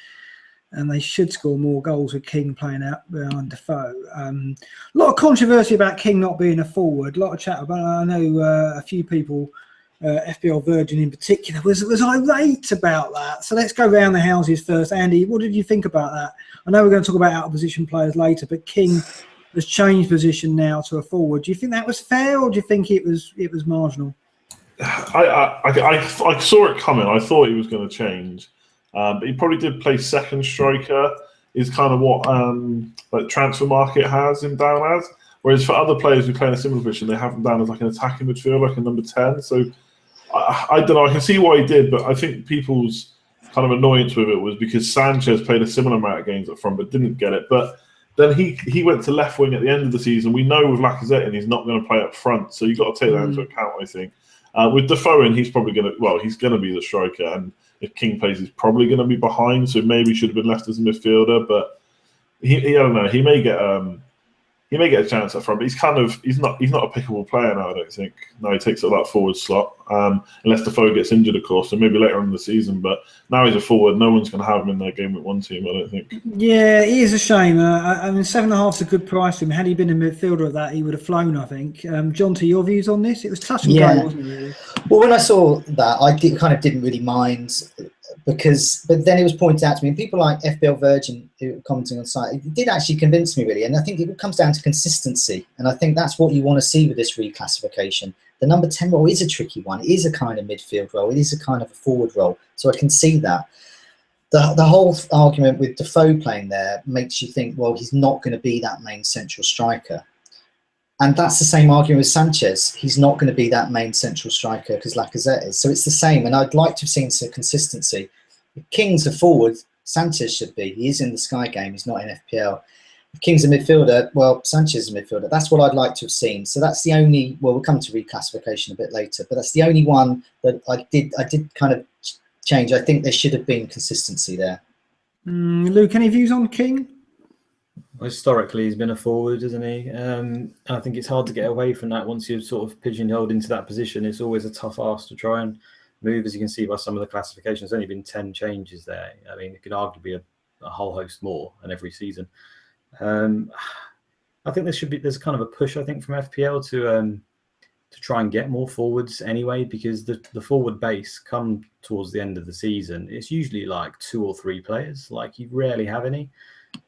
Speaker 1: And they should score more goals with King playing out behind Defoe. A lot of controversy about King not being a forward. A lot of chat about it. I know a few people, FPL Virgin in particular, was irate about that. So let's go round the houses first. Andy, what did you think about that? I know we're going to talk about out-of-position players later, but King has changed position now to a forward. Do you think that was fair, or do you think it was marginal?
Speaker 3: I saw it coming. I thought he was going to change. But he probably did play second striker, is kind of what like Transfer Market has him down as. Whereas for other players who play in a similar position, they have him down as like an attacking midfielder, like a number 10. So I don't know. I can see why he did, but I think people's kind of annoyance with it was because Sanchez played a similar amount of games up front but didn't get it. But then he went to left wing at the end of the season. We know with Lacazette and he's not going to play up front, so you've got to take that into account, I think. With Defoe in, he's probably going to, he's going to be the striker, and if King plays, he's probably going to be behind, so maybe should have been left as a midfielder, but I don't know, he may get a chance up front, but he's not a pickable player now, I don't think. No, he takes up that forward slot, unless Defoe gets injured, of course, so maybe later on in the season. But now he's a forward, no one's going to have him in their game with one team, I don't think.
Speaker 1: Yeah, it is a shame. I mean, 7.5 is a good price for him. Had he been a midfielder at that, he would have flown, I think. John, to your views on this? It was touch and go, wasn't it, really?
Speaker 2: Well, when I saw that, I didn't really mind, but then it was pointed out to me, and people like FBL Virgin who were commenting on site, it did actually convince me, really. And I think it comes down to consistency, and I think that's what you want to see with this reclassification. The number 10 role is a tricky one. It is a kind of midfield role. It is a kind of a forward role. So I can see that. The whole argument with Defoe playing there makes you think, well, he's not going to be that main central striker. And that's the same argument with Sanchez. He's not going to be that main central striker because Lacazette is. So it's the same. And I'd like to have seen some consistency. If King's a forward, Sanchez should be. He is in the Sky game. He's not in FPL. If King's a midfielder, well, Sanchez is a midfielder. That's what I'd like to have seen. So that's the only, well, we'll come to reclassification a bit later, but that's the only one that I did kind of change. I think there should have been consistency there.
Speaker 1: Luke, any views on King?
Speaker 4: Historically, he's been a forward, isn't he? I think it's hard to get away from that once you're sort of pigeonholed into that position. It's always a tough ask to try and move, as you can see by some of the classifications. There's only been 10 changes there. I mean, it could arguably be a whole host more in every season. I think there's kind of a push, I think, from FPL to try and get more forwards anyway, because the forward base come towards the end of the season, it's usually like 2 or 3 players. Like, you rarely have any.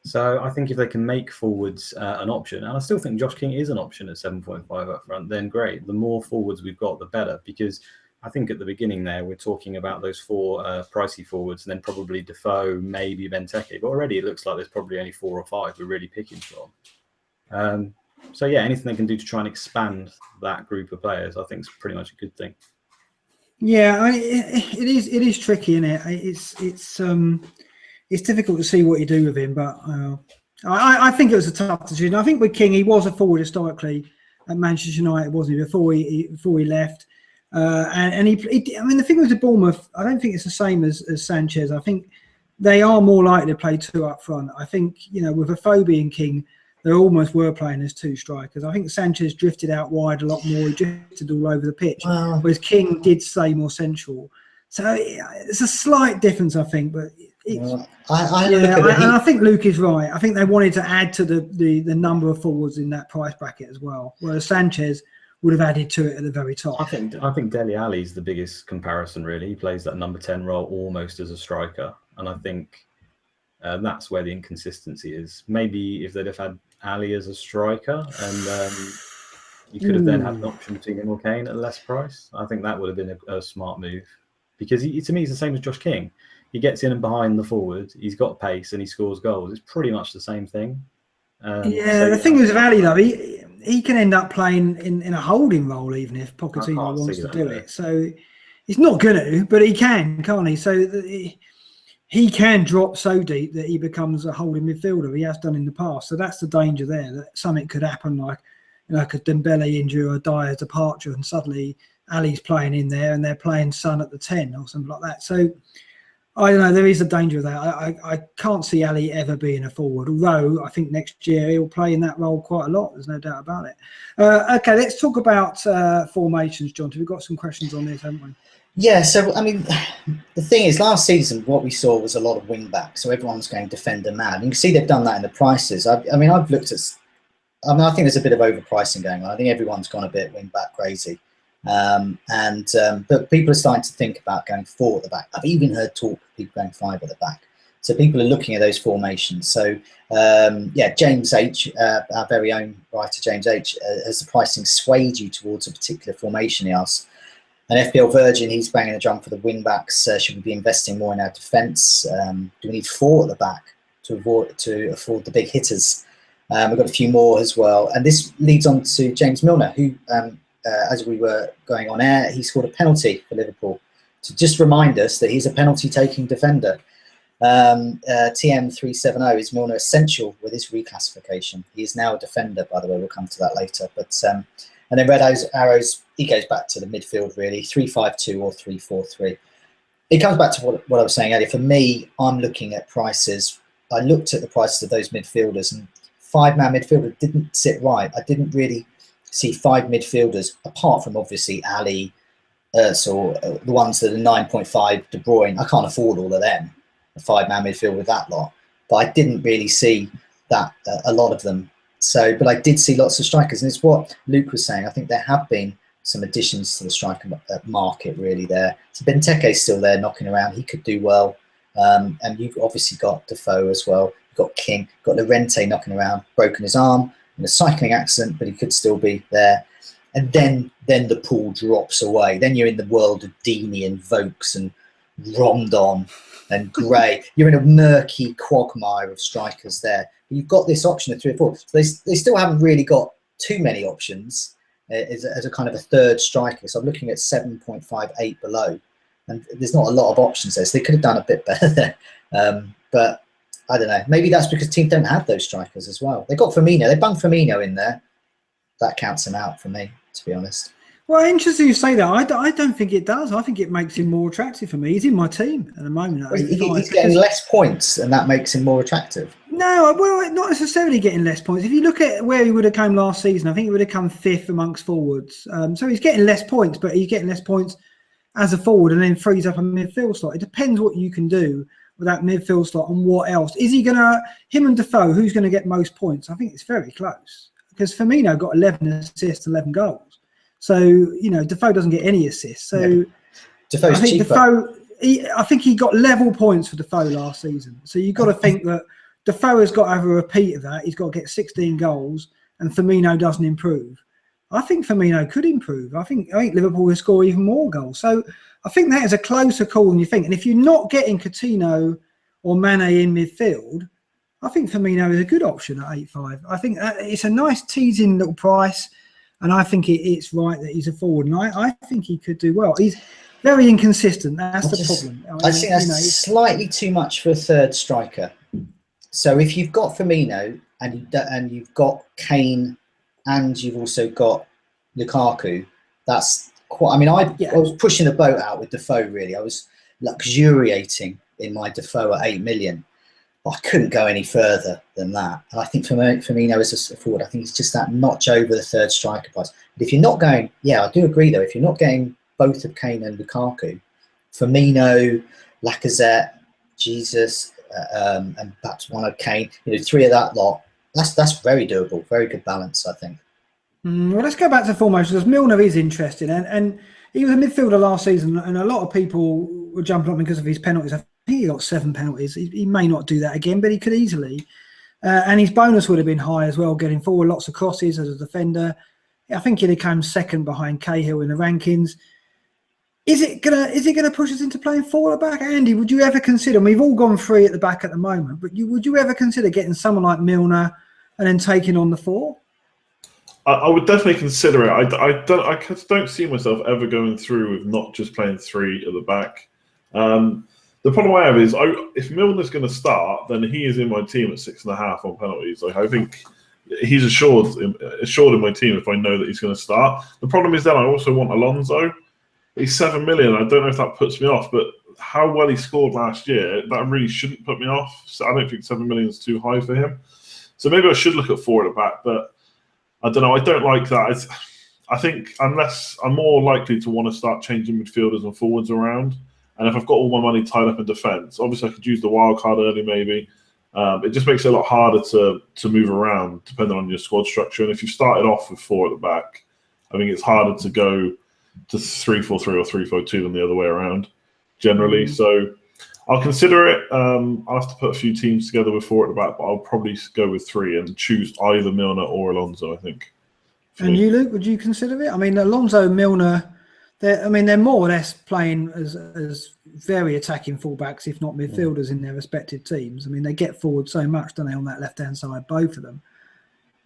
Speaker 4: So I think if they can make forwards an option, and I still think Josh King is an option at 7.5 up front, then great. The more forwards we've got, the better, because I think at the beginning there, we're talking about those 4 pricey forwards, and then probably Defoe, maybe Benteke. But already it looks like there's probably only 4 or 5 we're really picking from. So yeah, anything they can do to try and expand that group of players, I think is pretty much a good thing.
Speaker 1: Yeah, I mean, it is tricky, isn't it? It's difficult to see what you do with him, but I think it was a tough decision. I think with King, he was a forward historically at Manchester United, wasn't he? Before he left, and he I mean, the thing with the Bournemouth, I don't think it's the same as Sanchez. I think they are more likely to play 2 up front. I think, with Afobe and King, they almost were playing as 2 strikers. I think Sanchez drifted out wide a lot more. He drifted all over the pitch, whereas King did stay more central. So it's a slight difference, I think, but. I think Luke is right. I think they wanted to add to the number of forwards in that price bracket as well, whereas Sanchez would have added to it at the very top.
Speaker 4: I think Dele Alli is the biggest comparison, really. He plays that number 10 role almost as a striker, and I think that's where the inconsistency is. Maybe if they'd have had Ali as a striker, and you could have then had an option between him or Kane at a less price, I think that would have been a smart move, because to me he's the same as Josh King. He gets in and behind the forward. He's got pace and he scores goals. It's pretty much the same thing.
Speaker 1: The thing is with Ali, though, he can end up playing in a holding role even if Pochettino wants to do it. So he's not going to, but he can, can't he? So he can drop so deep that he becomes a holding midfielder. He has done in the past. So that's the danger there, that something could happen like a Dembele injury or a Dyer's departure, and suddenly Ali's playing in there and they're playing Son at the 10 or something like that. So I don't know, there is a danger of that. I can't see Ali ever being a forward, although I think next year he'll play in that role quite a lot. There's no doubt about it. Okay, let's talk about formations, John. We've got some questions on this, haven't we?
Speaker 2: Yeah, so, I mean, the thing is, last season, what we saw was a lot of wing-backs, so everyone's going defender mad. You can see they've done that in the prices. I think there's a bit of overpricing going on. I think everyone's gone a bit wing-back crazy. But people are starting to think about going 4 at the back. I've even heard talk of people going 5 at the back. So people are looking at those formations. So James H, our very own writer James H, has the pricing swayed you towards a particular formation? He asks. And FPL Virgin, he's banging the drum for the wing backs. Should we be investing more in our defence? Do we need 4 at the back to afford the big hitters? We've got a few more as well. And this leads on to James Milner, who as we were going on air, he scored a penalty for Liverpool to just remind us that he's a penalty-taking defender. TM370 is Milner essential with his reclassification. He is now a defender, by the way. We'll come to that later. But and then red arrows, he goes back to the midfield, really, 3-5-2 or 3-4-3. It comes back to what I was saying earlier. For me, I'm looking at prices. I looked at the prices of those midfielders, and five-man midfielder didn't sit right. I didn't really see five midfielders, apart from obviously Ali, Özil, the ones that are 9.5, De Bruyne. I can't afford all of them, a five-man midfield with that lot. But I didn't really see that, a lot of them. So, but I did see lots of strikers, and it's what Luke was saying. I think there have been some additions to the striker market really there. So Benteke's still there knocking around. He could do well. And you've obviously got Defoe as well. You've got King, got Llorente knocking around, broken his arm in a cycling accident, but he could still be there. And then the pool drops away. Then you're in the world of Deeney and Vokes and Rondon and Gray. You're in a murky quagmire of strikers there. You've got this option of 3 or 4. So they still haven't really got too many options as a kind of a third striker. So I'm looking at 7.58 below. And there's not a lot of options there. So they could have done a bit better there. But I don't know. Maybe that's because teams don't have those strikers as well. They got Firmino. They bunged Firmino in there. That counts him out for me, to be honest.
Speaker 1: Well, interesting you say that. I don't think it does. I think it makes him more attractive for me. He's in my team at the moment.
Speaker 2: He's getting less points, and that makes him more attractive.
Speaker 1: No, well, not necessarily getting less points. If you look at where he would have come last season, I think he would have come 5th amongst forwards. So he's getting less points, but he's getting less points as a forward and then frees up a midfield slot. It depends what you can do with that midfield slot and what else. Is he going to, him and Defoe, who's going to get most points? I think it's very close because Firmino got 11 assists, 11 goals. So, you know, Defoe doesn't get any assists. So
Speaker 2: yeah. Defoe's cheaper.
Speaker 1: I think he got level points for Defoe last season. So you've got to think that Defoe has got to have a repeat of that. He's got to get 16 goals and Firmino doesn't improve. I think Firmino could improve. I think Liverpool will score even more goals. So I think that is a closer call than you think. And if you're not getting Coutinho or Mane in midfield, I think Firmino is a good option at 8.5. I think it's a nice teasing little price. And I think it's right that he's a forward. And I think he could do well. He's very inconsistent. That's the problem.
Speaker 2: I think that's slightly too much for a third striker. So if you've got Firmino and you've got Kane and you've also got Lukaku, that's quite... I mean, I was pushing a boat out with Defoe, really. I was luxuriating in my Defoe at 8 million. I couldn't go any further than that. And I think Firmino is a forward. I think it's just that notch over the third striker price. But if you're not going... Yeah, I do agree, though. If you're not getting both of Kane and Lukaku, Firmino, Lacazette, Jesus, and perhaps one of Kane, you know, 3 of that lot, that's very doable. Very good balance, I think.
Speaker 1: Well, let's go back to formation because Milner is interesting. And he was a midfielder last season, and a lot of people were jumping up because of his penalties. I think he got 7 penalties. He may not do that again, but he could easily. And his bonus would have been high as well, getting forward, lots of crosses as a defender. I think he came second behind Cahill in the rankings. Is it gonna push us into playing forward at back? Andy, would you ever consider? We've all gone 3 at the back at the moment, but would you ever consider getting someone like Milner and then taking on the 4?
Speaker 3: I would definitely consider it. I don't see myself ever going through with not just playing 3 at the back. The problem I have is if Milner's going to start, then he is in my team at 6.5 on penalties. Like I think he's assured in my team if I know that he's going to start. The problem is then I also want Alonso. He's 7 million. I don't know if that puts me off, but how well he scored last year, that really shouldn't put me off. So I don't think 7 million is too high for him. So maybe I should look at 4 at the back, but I don't know. I don't like that. I think unless I'm more likely to want to start changing midfielders and forwards around, and if I've got all my money tied up in defence, obviously I could use the wild card early maybe. It just makes it a lot harder to move around depending on your squad structure. And if you started off with 4 at the back, I think it's harder to go to 3-4-3 or 3-4-2 than the other way around generally. So I'll consider it. I'll have to put a few teams together with 4 at the back, but I'll probably go with 3 and choose either Milner or Alonso, I think.
Speaker 1: And you, Luke, would you consider it? I mean, Alonso and Milner, they're more or less playing as very attacking fullbacks, if not midfielders in their respective teams. I mean, they get forward so much, don't they, on that left-hand side, both of them.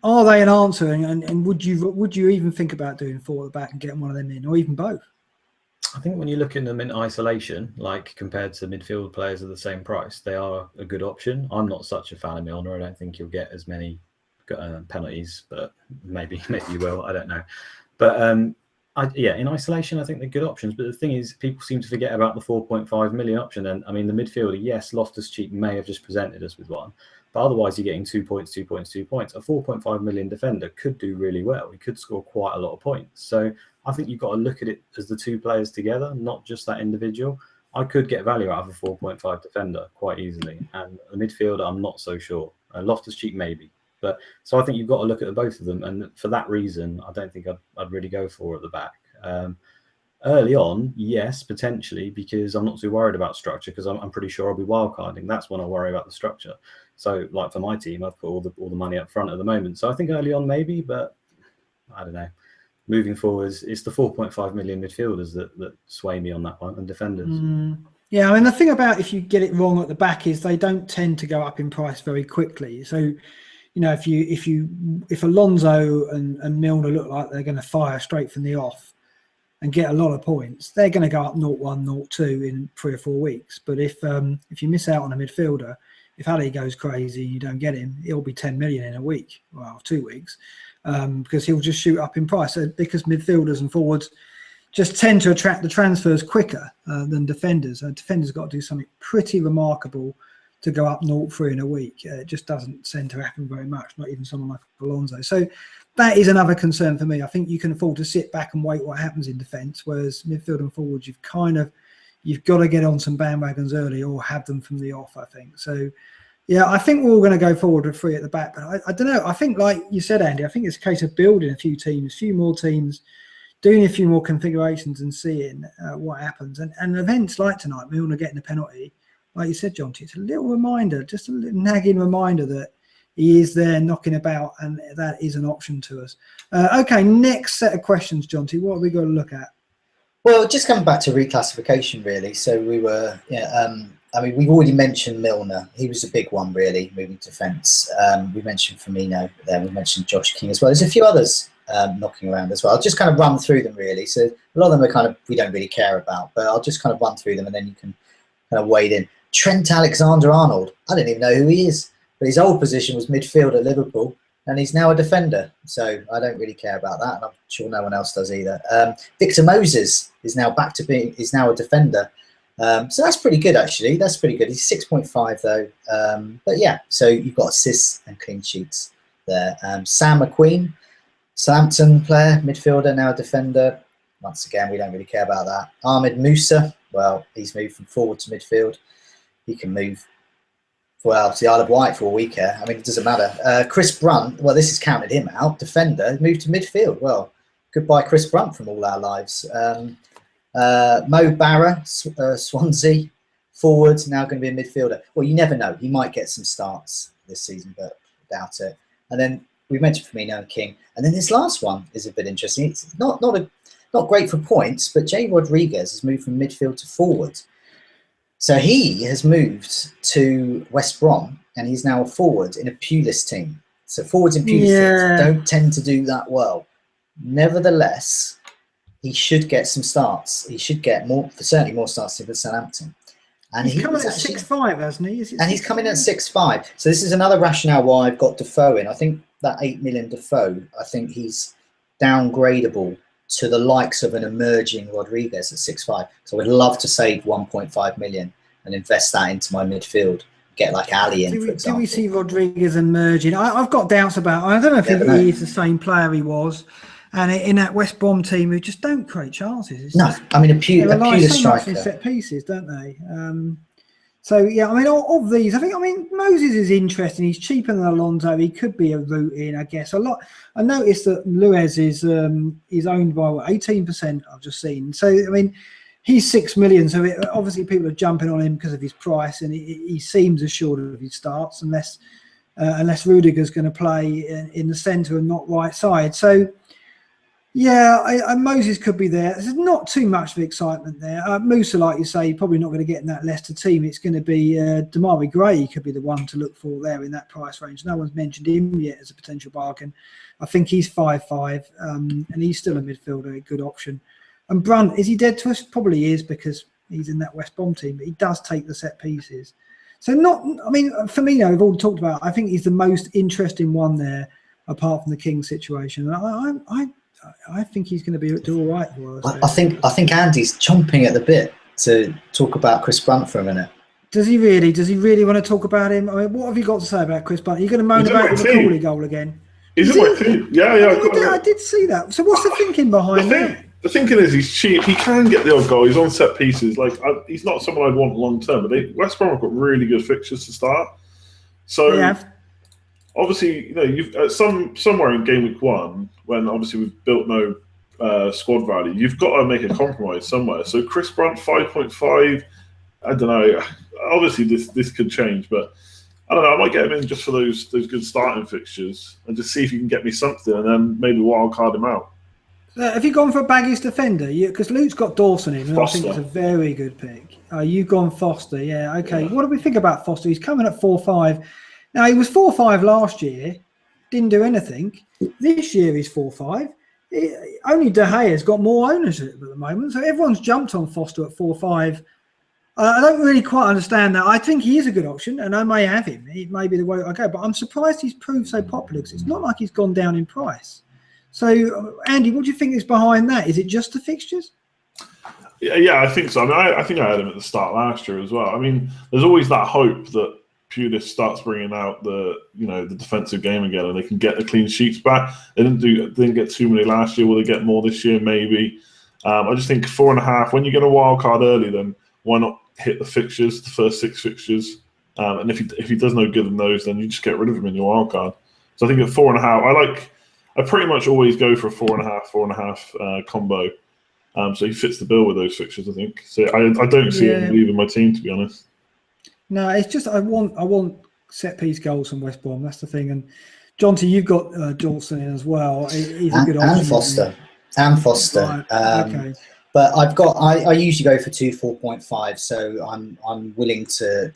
Speaker 1: are they an answer? And would you even think about doing 4 at the back and getting one of them in, or even both?
Speaker 4: I think when you look at them in isolation, like compared to midfield players of the same price, they are a good option. I'm not such a fan of Milner. I don't think you'll get as many penalties, but maybe you will. I don't know. But in isolation, I think they're good options. But the thing is, people seem to forget about the 4.5 million option. And I mean, the midfielder, yes, Loftus-Cheek may have just presented us with one, but otherwise you're getting 2 points, 2 points, 2 points. A 4.5 million defender could do really well. He could score quite a lot of points. So I think you've got to look at it as the 2 players together, not just that individual. I could get value out of a 4.5 defender quite easily. And the midfielder, I'm not so sure. Loftus-Cheek, maybe. But so I think you've got to look at both of them. And for that reason, I don't think I'd really go for at the back. Early on, yes, potentially, because I'm not too worried about structure, because I'm pretty sure I'll be wildcarding. That's when I worry about the structure. So like for my team, I've put all the money up front at the moment. So I think early on maybe, but I don't know. Moving forwards, it's the 4.5 million midfielders that sway me on that one, and defenders.
Speaker 1: Yeah, I mean, the thing about if you get it wrong at the back is they don't tend to go up in price very quickly. So, you know, if Alonso and Milner look like they're going to fire straight from the off and get a lot of points, they're going to go up 0-1, 0-2 in 3 or 4 weeks. But if you miss out on a midfielder, if Ali goes crazy, you don't get him, he'll be 10 million in a week, well, 2 weeks. Because he'll just shoot up in price. So because midfielders and forwards just tend to attract the transfers quicker than defenders. Defenders got to do something pretty remarkable to go up 0-3 in a week. It just doesn't tend to happen very much, not even someone like Alonso. So that is another concern for me. I think you can afford to sit back and wait what happens in defence, whereas midfield and forwards, you've got to get on some bandwagons early or have them from the off, I think. So yeah, I think we're all going to go forward with 3 at the back. But I don't know. I think, like you said, Andy, I think it's a case of building a few more teams, doing a few more configurations and seeing what happens. And events like tonight, Milner getting a penalty, like you said, Jonty, it's a little reminder, just a little nagging reminder that he is there knocking about, and that is an option to us. Okay, next set of questions, Jonty. What have we got to look at?
Speaker 2: Well, just coming back to reclassification, really. So we were, I mean, we've already mentioned Milner. He was a big one, really, moving to defence. We mentioned Firmino there. We mentioned Josh King as well. There's a few others knocking around as well. I'll just kind of run through them, really. So a lot of them are kind of, we don't really care about, but I'll just kind of run through them and then you can kind of wade in. Trent Alexander-Arnold. I don't even know who he is, but his old position was midfield at Liverpool, and he's now a defender. So I don't really care about that, and I'm sure no one else does either. Victor Moses is now now a defender. So that's pretty good, actually. That's pretty good. He's 6.5 though. But yeah, so you've got assists and clean sheets there. Sam McQueen, Southampton player, midfielder, now a defender. Once again, we don't really care about that. Ahmed Musa, well, he's moved from forward to midfield. He can move, well, to the Isle of Wight for all we care. I mean, it doesn't matter. Chris Brunt, well, this has counted him out. Defender, moved to midfield. Well, goodbye Chris Brunt from all our lives. Mo Barra, Swansea, forward, now going to be a midfielder. Well, you never know. He might get some starts this season, but I doubt it. And then we mentioned Firmino and King. And then this last one is a bit interesting. It's not great for points, but Jay Rodriguez has moved from midfield to forward. So he has moved to West Brom, and he's now a forward in a Pulis team. So forwards in Pulis don't tend to do that well. Nevertheless, he should get some starts. He should get certainly more starts than Southampton. And
Speaker 1: he's coming at 6'5", hasn't he?
Speaker 2: And he's coming at 6'5". So this is another rationale why I've got Defoe in. I think that 8 million Defoe, I think he's downgradable to the likes of an emerging Rodriguez at 6'5". So I'd love to save 1.5 million and invest that into my midfield. Get like Ali in, for example.
Speaker 1: Do we see Rodriguez emerging? I've got doubts about. I don't know if he is the same player he was. And in that West Brom team, who just don't create chances.
Speaker 2: I mean, a Pulis striker.
Speaker 1: They set pieces, don't they? So yeah, I mean, of these, I mean, Moses is interesting. He's cheaper than Alonso. He could be a route in, I guess. I noticed that Luiz is owned by 18%. I've just seen. So I mean, he's 6 million. So obviously, people are jumping on him because of his price, and he seems assured of his starts, unless Rudiger's going to play in the centre and not right side. So Yeah, Moses could be there. There's not too much of excitement there. Musa, like you say, probably not going to get in that Leicester team. It's going to be Damari Gray could be the one to look for there in that price range. No one's mentioned him yet as a potential bargain. I think he's 5'5", and he's still a midfielder, a good option. And Brunt, is he dead to us? Probably is, because he's in that West Brom team, but he does take the set pieces. So Firmino, we've all talked about. I think he's the most interesting one there, apart from the King situation. I think he's going to do all right for us.
Speaker 2: I think Andy's chomping at the bit to talk about Chris Brunt for a minute.
Speaker 1: Does he really? Does he really want to talk about him? I mean, what have you got to say about Chris Brunt? Are you going to moan about the Macaulay goal again?
Speaker 3: He's in my team. Yeah.
Speaker 1: I did see that. So what's the thinking behind that?
Speaker 3: The thinking is he's cheap. He can get the odd goal. He's on set pieces. He's not someone I'd want long term. But West Brom have got really good fixtures to start. So obviously, you've somewhere in game week 1, when obviously we've built no squad value, you've got to make a compromise somewhere. So Chris Brunt 5.5. I don't know. Obviously, this could change, but I don't know. I might get him in just for those good starting fixtures and just see if you can get me something, and then maybe wild card him out.
Speaker 1: Have you gone for a baggies defender? Because Luke's got Dawson in, and
Speaker 3: Foster.
Speaker 1: I think it's a very good pick. You've gone Foster, yeah. Okay. Yeah. What do we think about Foster? He's coming at 4.5. Now, he was 4.5 last year, didn't do anything. This year he's 4.5. Only De Gea's got more ownership at the moment, so everyone's jumped on Foster at 4.5. I don't really quite understand that. I think he is a good option, and I may have him. It may be the way I go, but I'm surprised he's proved so popular, because it's not like he's gone down in price. So, Andy, what do you think is behind that? Is it just the fixtures?
Speaker 3: Yeah, I think so. I mean, I think I had him at the start last year as well. I mean, there's always that hope that Pulis starts bringing out the defensive game again, and they can get the clean sheets back. They didn't get too many last year. Will they get more this year? Maybe. I just think 4.5. When you get a wild card early, then why not hit the fixtures, the first 6 fixtures? And if he does no good in those, then you just get rid of him in your wild card. So I think at 4.5, I pretty much always go for a 4.5 combo. So he fits the bill with those fixtures, I think. So I don't see him leaving my team, to be honest.
Speaker 1: No, it's just I want set piece goals from West Brom. That's the thing. And Jonty, you've got Dawson in as well. He's a good option.
Speaker 2: And Foster.
Speaker 1: Right. Okay.
Speaker 2: But I usually go for 4.5, so I'm willing to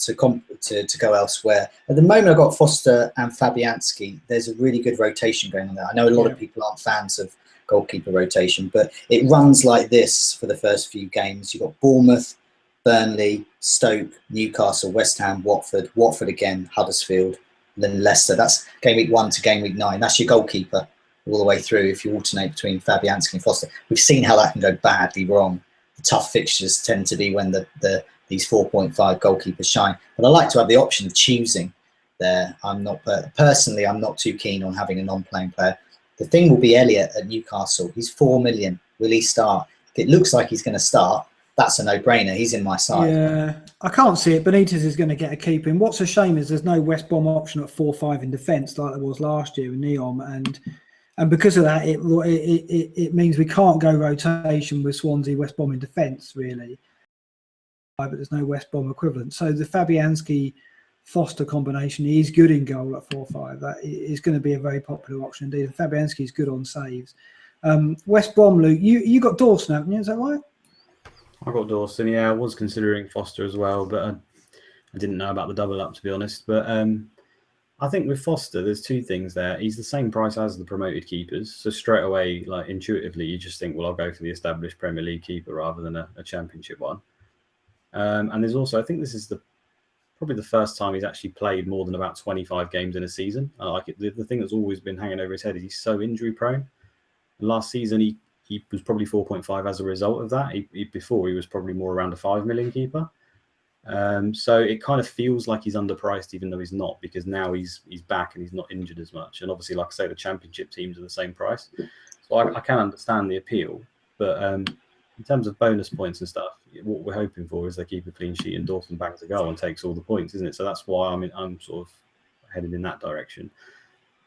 Speaker 2: go elsewhere. At the moment, I've got Foster and Fabianski. There's a really good rotation going on there. I know a lot of people aren't fans of goalkeeper rotation, but it runs like this for the first few games. You've got Bournemouth, Burnley, Stoke, Newcastle, West Ham, Watford again, Huddersfield, and then Leicester. That's game week 1 to game week 9. That's your goalkeeper all the way through if you alternate between Fabianski and Foster. We've seen how that can go badly wrong. The tough fixtures tend to be when these 4.5 goalkeepers shine. But I like to have the option of choosing there. I'm not too keen on having a non-playing player. The thing will be Elliott at Newcastle. He's 4 million. Will he start? If it looks like he's going to start, that's a no-brainer. He's in my side.
Speaker 1: Yeah, I can't see it. Benitez is going to get a keep in. What's a shame is there's no West Brom option at 4.5 in defence like there was last year in Neom, and because of that, it means we can't go rotation with Swansea, West Brom in defence, really. But there's no West Brom equivalent. So the Fabianski-Foster combination is good in goal at 4.5. That is going to be a very popular option indeed. And Fabianski is good on saves. West Brom, Luke, you got Dawson, haven't you? Is that right?
Speaker 4: I got Dawson, yeah. I was considering Foster as well, but I didn't know about the double up, to be honest. But I think with Foster, there's 2 things there. He's the same price as the promoted keepers. So straight away, intuitively, you just think, well, I'll go for the established Premier League keeper rather than a Championship one. And there's also, I think this is probably the first time he's actually played more than about 25 games in a season. I like it. The thing that's always been hanging over his head is he's so injury prone. And last season, he was probably 4.5 as a result of that. Before, he was probably more around a 5 million keeper. So it kind of feels like he's underpriced, even though he's not, because now he's back and he's not injured as much. And obviously, like I say, the Championship teams are the same price. So I can understand the appeal. But in terms of bonus points and stuff, what we're hoping for is they keep a clean sheet and Dawson bangs a goal and takes all the points, isn't it? So that's why I'm sort of headed in that direction.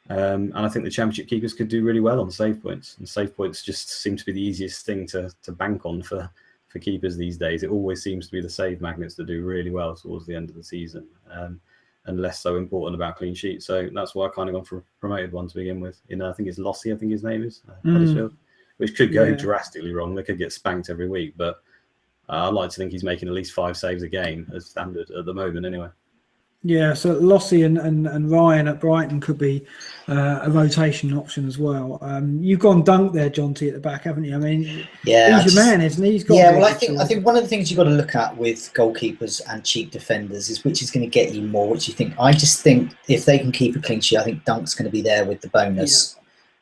Speaker 4: And I think the Championship keepers could do really well on save points. And save points just seem to be the easiest thing to bank on for keepers these days. It always seems to be the save magnets that do really well towards the end of the season, and less so important about clean sheets. So that's why I kind of gone for a promoted one to begin with. I think it's Lossie, I think his name is, Huddersfield. which could go
Speaker 1: Yeah.
Speaker 4: drastically wrong. They could get spanked every week, but I'd like to think he's making at least 5 saves a game as standard at the moment anyway.
Speaker 1: Yeah, so Lossie and Ryan at Brighton could be a rotation option as well. You've gone Dunk there, John T, at the back, haven't you? I mean,
Speaker 2: Yeah,
Speaker 1: he's your man, isn't he? He's got
Speaker 2: yeah. Well, I think one of the things you've got to look at with goalkeepers and cheap defenders is which is going to get you more. Which you think? I just think if they can keep a clean sheet, I think Dunk's going to be there with the bonus.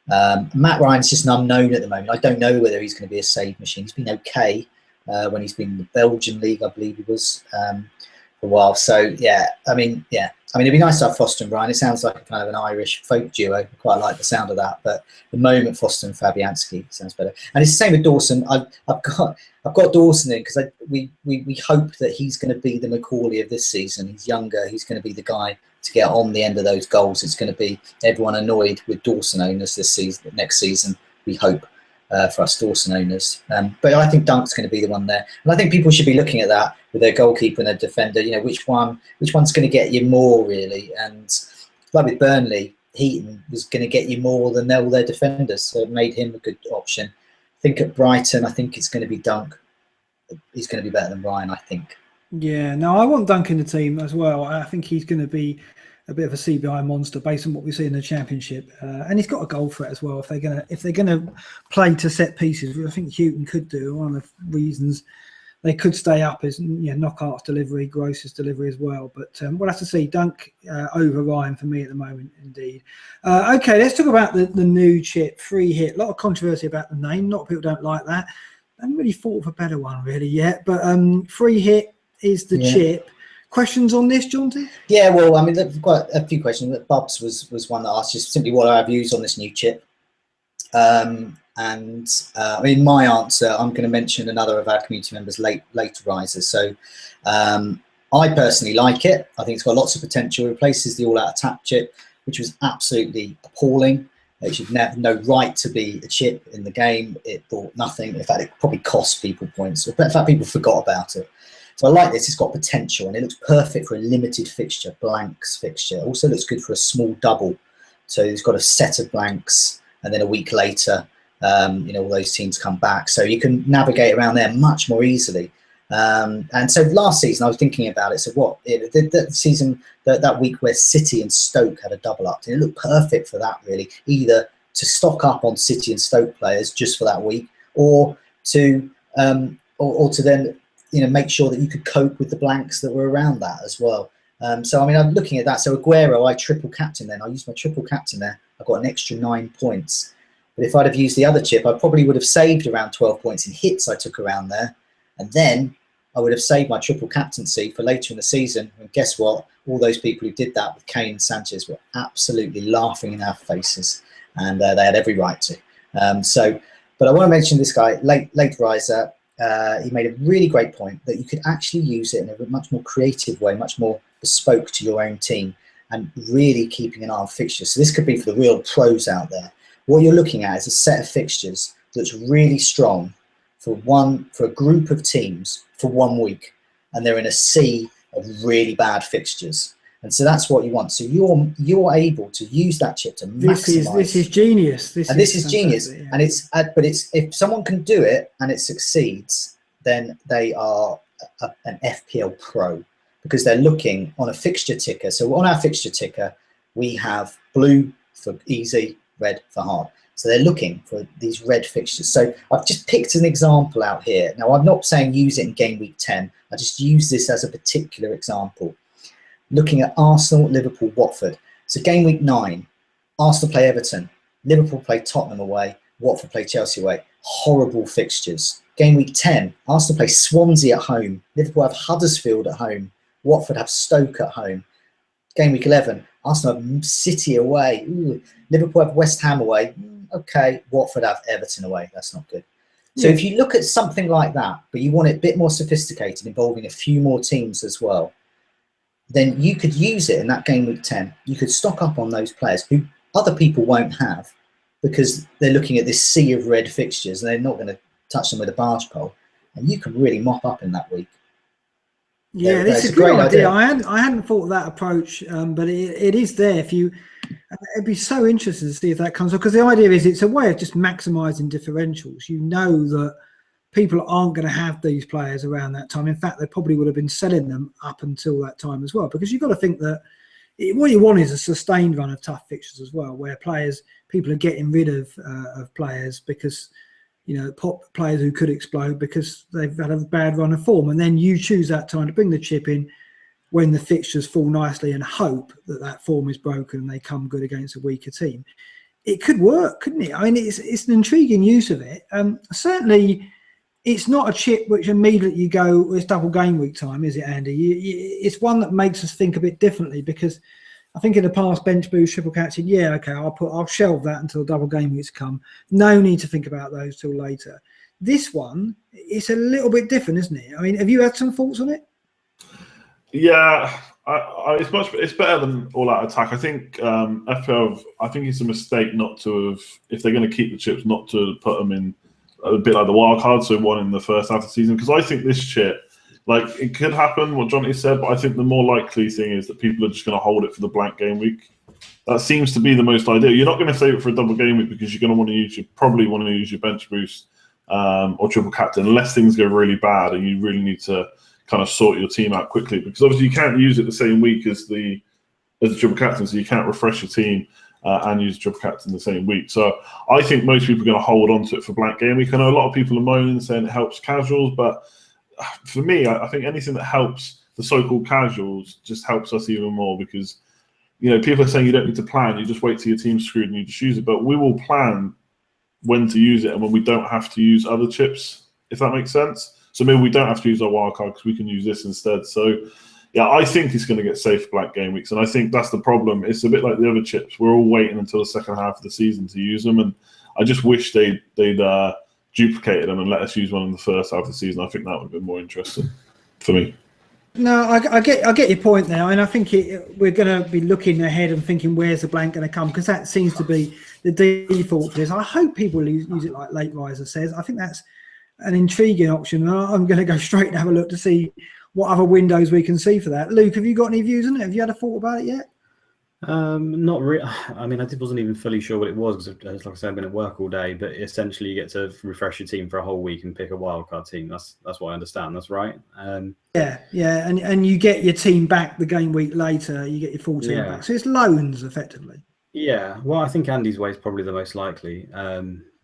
Speaker 2: Matt Ryan's just an unknown at the moment. I don't know whether he's going to be a save machine. He's been okay when he's been in the Belgian league, I believe he was. For a while, so I mean, it'd be nice to have Foster and Ryan. It sounds like a kind of an Irish folk duo. I quite like the sound of that. But at the moment, Foster and Fabianski sounds better. And it's the same with Dawson. I've got Dawson in because we hope that he's going to be the Macaulay of this season. He's younger. He's going to be the guy to get on the end of those goals. It's going to be everyone annoyed with Dawson owners this season. Next season, we hope. For us Dawson owners, but I think Dunk's going to be the one there, and I think people should be looking at that with their goalkeeper and their defender. You know, which one's going to get you more really? And like with Burnley, Heaton was going to get you more than all their defenders, so it made him a good option. I think at Brighton, I think it's going to be Dunk. He's going to be better than Ryan, I think. Yeah,
Speaker 1: no, I want Dunk in the team as well. I think he's going to be a bit of a CBI monster based on what we see in the Championship, and he's got a goal threat as well. If they're gonna play to set pieces, which I think Houghton could do. One of the reasons they could stay up is Knockout's delivery, Gross's delivery as well. But we'll have to see. Dunk over Ryan for me at the moment, indeed. Okay, let's talk about the new chip, Free Hit. A lot of controversy about the name. A lot of people don't like that. I haven't really thought of a better one really yet. But Free Hit is the chip. Questions on this, John T?
Speaker 2: Yeah, well, I mean, there's quite a few questions. Bubs was one that asked just simply what are our views on this new chip. I mean, my answer, I'm going to mention another of our community members, later risers. So I personally like it. I think it's got lots of potential. It replaces the all-out attack chip, which was absolutely appalling. It should have no right to be a chip in the game. It brought nothing. In fact, it probably cost people points. In fact, people forgot about it. So I like this. It's got potential, and it looks perfect for a limited fixture, blanks fixture. Also looks good for a small double. So it's got a set of blanks, and then a week later, all those teams come back. So you can navigate around there much more easily. And so last season, I was thinking about it. So that week where City and Stoke had a double up, and it looked perfect for that, really. Either to stock up on City and Stoke players just for that week, or to then make sure that you could cope with the blanks that were around that as well. So I mean, I'm looking at that. So Aguero, I triple captain then. I used my triple captain there. I got an extra 9 points. But if I'd have used the other chip, I probably would have saved around 12 points in hits I took around there. And then I would have saved my triple captaincy for later in the season. And guess what? All those people who did that with Kane and Sanchez were absolutely laughing in our faces. And they had every right to. But I want to mention this guy, late riser. He made a really great point that you could actually use it in a much more creative way, much more bespoke to your own team, and really keeping an eye on fixtures. So this could be for the real pros out there. What you're looking at is a set of fixtures that's really strong for a group of teams for 1 week, and they're in a sea of really bad fixtures. And so that's what you want. So you're able to use that chip to maximize.
Speaker 1: This is genius.
Speaker 2: This is genius. Yeah. And it's if someone can do it and it succeeds, then they are an FPL pro, because they're looking on a fixture ticker. So on our fixture ticker, we have blue for easy, red for hard. So they're looking for these red fixtures. So I've just picked an example out here. Now, I'm not saying use it in game week 10. I just use this as a particular example. Looking at Arsenal, Liverpool, Watford. So game week 9, Arsenal play Everton, Liverpool play Tottenham away, Watford play Chelsea away. Horrible fixtures. Game week 10, Arsenal play Swansea at home, Liverpool have Huddersfield at home, Watford have Stoke at home. Game week 11, Arsenal have City away, Liverpool have West Ham away. Okay, Watford have Everton away. That's not good. So if you look at something like that, but you want it a bit more sophisticated, involving a few more teams as well, then you could use it in that game week 10. You could stock up on those players who other people won't have, because they're looking at this sea of red fixtures and they're not going to touch them with a barge pole. And you can really mop up in that week.
Speaker 1: Yeah, this is a great idea. I hadn't thought of that approach, but it is there. If you It'd be so interesting to see if that comes up, because the idea is it's a way of just maximising differentials. You know that people aren't going to have these players around that time. In fact, they probably would have been selling them up until that time as well, because you've got to think that what you want is a sustained run of tough fixtures as well, where people are getting rid of players because, pop players who could explode because they've had a bad run of form, and then you choose that time to bring the chip in when the fixtures fall nicely and hope that form is broken and they come good against a weaker team. It could work, couldn't it? I mean, it's an intriguing use of it. Certainly, it's not a chip which immediately you go, it's double game week time, is it, Andy? It's one that makes us think a bit differently, because I think in the past, bench boost, triple captain, yeah, okay, I'll shelve that until double game weeks come. No need to think about those till later. This one, it's a little bit different, isn't it? I mean, have you had some thoughts on it?
Speaker 3: Yeah, it's better than all out attack. I think FPL. I think it's a mistake not to have, if they're going to keep the chips, not to put them in a bit like the wild card, so one in the first half of the season. Because I think this chip, like, it could happen, what Johnny said, but I think the more likely thing is that people are just going to hold it for the blank game week. That seems to be the most ideal. You're not going to save it for a double game week, because you're going to want to use probably want to use your bench boost or triple captain, unless things go really bad and you really need to kind of sort your team out quickly, because obviously you can't use it the same week as the triple captain, so you can't refresh your team and use triple captain the same week. So I think most people are going to hold on to it for blank game week. I know a lot of people are moaning, saying it helps casuals, but for me, I think anything that helps the so-called casuals just helps us even more, because people are saying you don't need to plan, you just wait till your team's screwed and you just use it. But we will plan when to use it and when we don't have to use other chips, if that makes sense. So maybe we don't have to use our wildcard because we can use this instead. So, yeah, I think it's going to get safe blank game weeks. And I think that's the problem. It's a bit like the other chips. We're all waiting until the second half of the season to use them. And I just wish they'd duplicated them and let us use one in the first half of the season. I think that would have been more interesting for me.
Speaker 1: No, I get your point there. And I think we're going to be looking ahead and thinking, where's the blank going to come? Because that seems to be the default for this. I hope people use it like Late Riser says. I think that's an intriguing option. I'm going to go straight and have a look to see what other windows we can see for that. Luke, have you got any views on it? Have you had a thought about it yet?
Speaker 4: Not really. I mean, I wasn't even fully sure what it was, because, like I said, I've been at work all day. But essentially, you get to refresh your team for a whole week and pick a wildcard team. That's what I understand. That's right.
Speaker 1: Yeah, and you get your team back the game week later. You get your full team back. So it's loans, effectively.
Speaker 4: Yeah. Well, I think Andy's way is probably the most likely.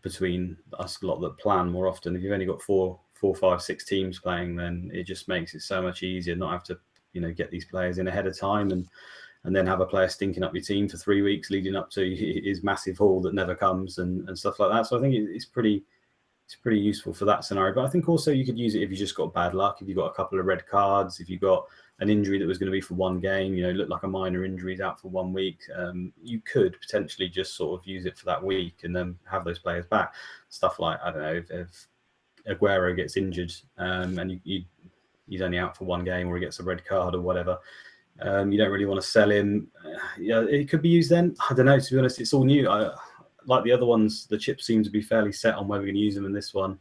Speaker 4: Between us, a lot that plan more often. If you've only got 4, 5, 6 teams playing, then it just makes it so much easier not have to, get these players in ahead of time and then have a player stinking up your team for 3 weeks leading up to his massive haul that never comes and stuff like that. So I think it's pretty useful for that scenario. But I think also you could use it if you just got bad luck, if you got a couple of red cards, if you got an injury that was going to be for one game, looked like a minor injury out for 1 week, you could potentially just sort of use it for that week and then have those players back. Stuff like, I don't know, if Aguero gets injured and he's only out for one game, or he gets a red card or whatever, you don't really want to sell him. It could be used then. I don't know, to be honest, it's all new. Like the other ones, the chips seem to be fairly set on where we're going to use them, and this one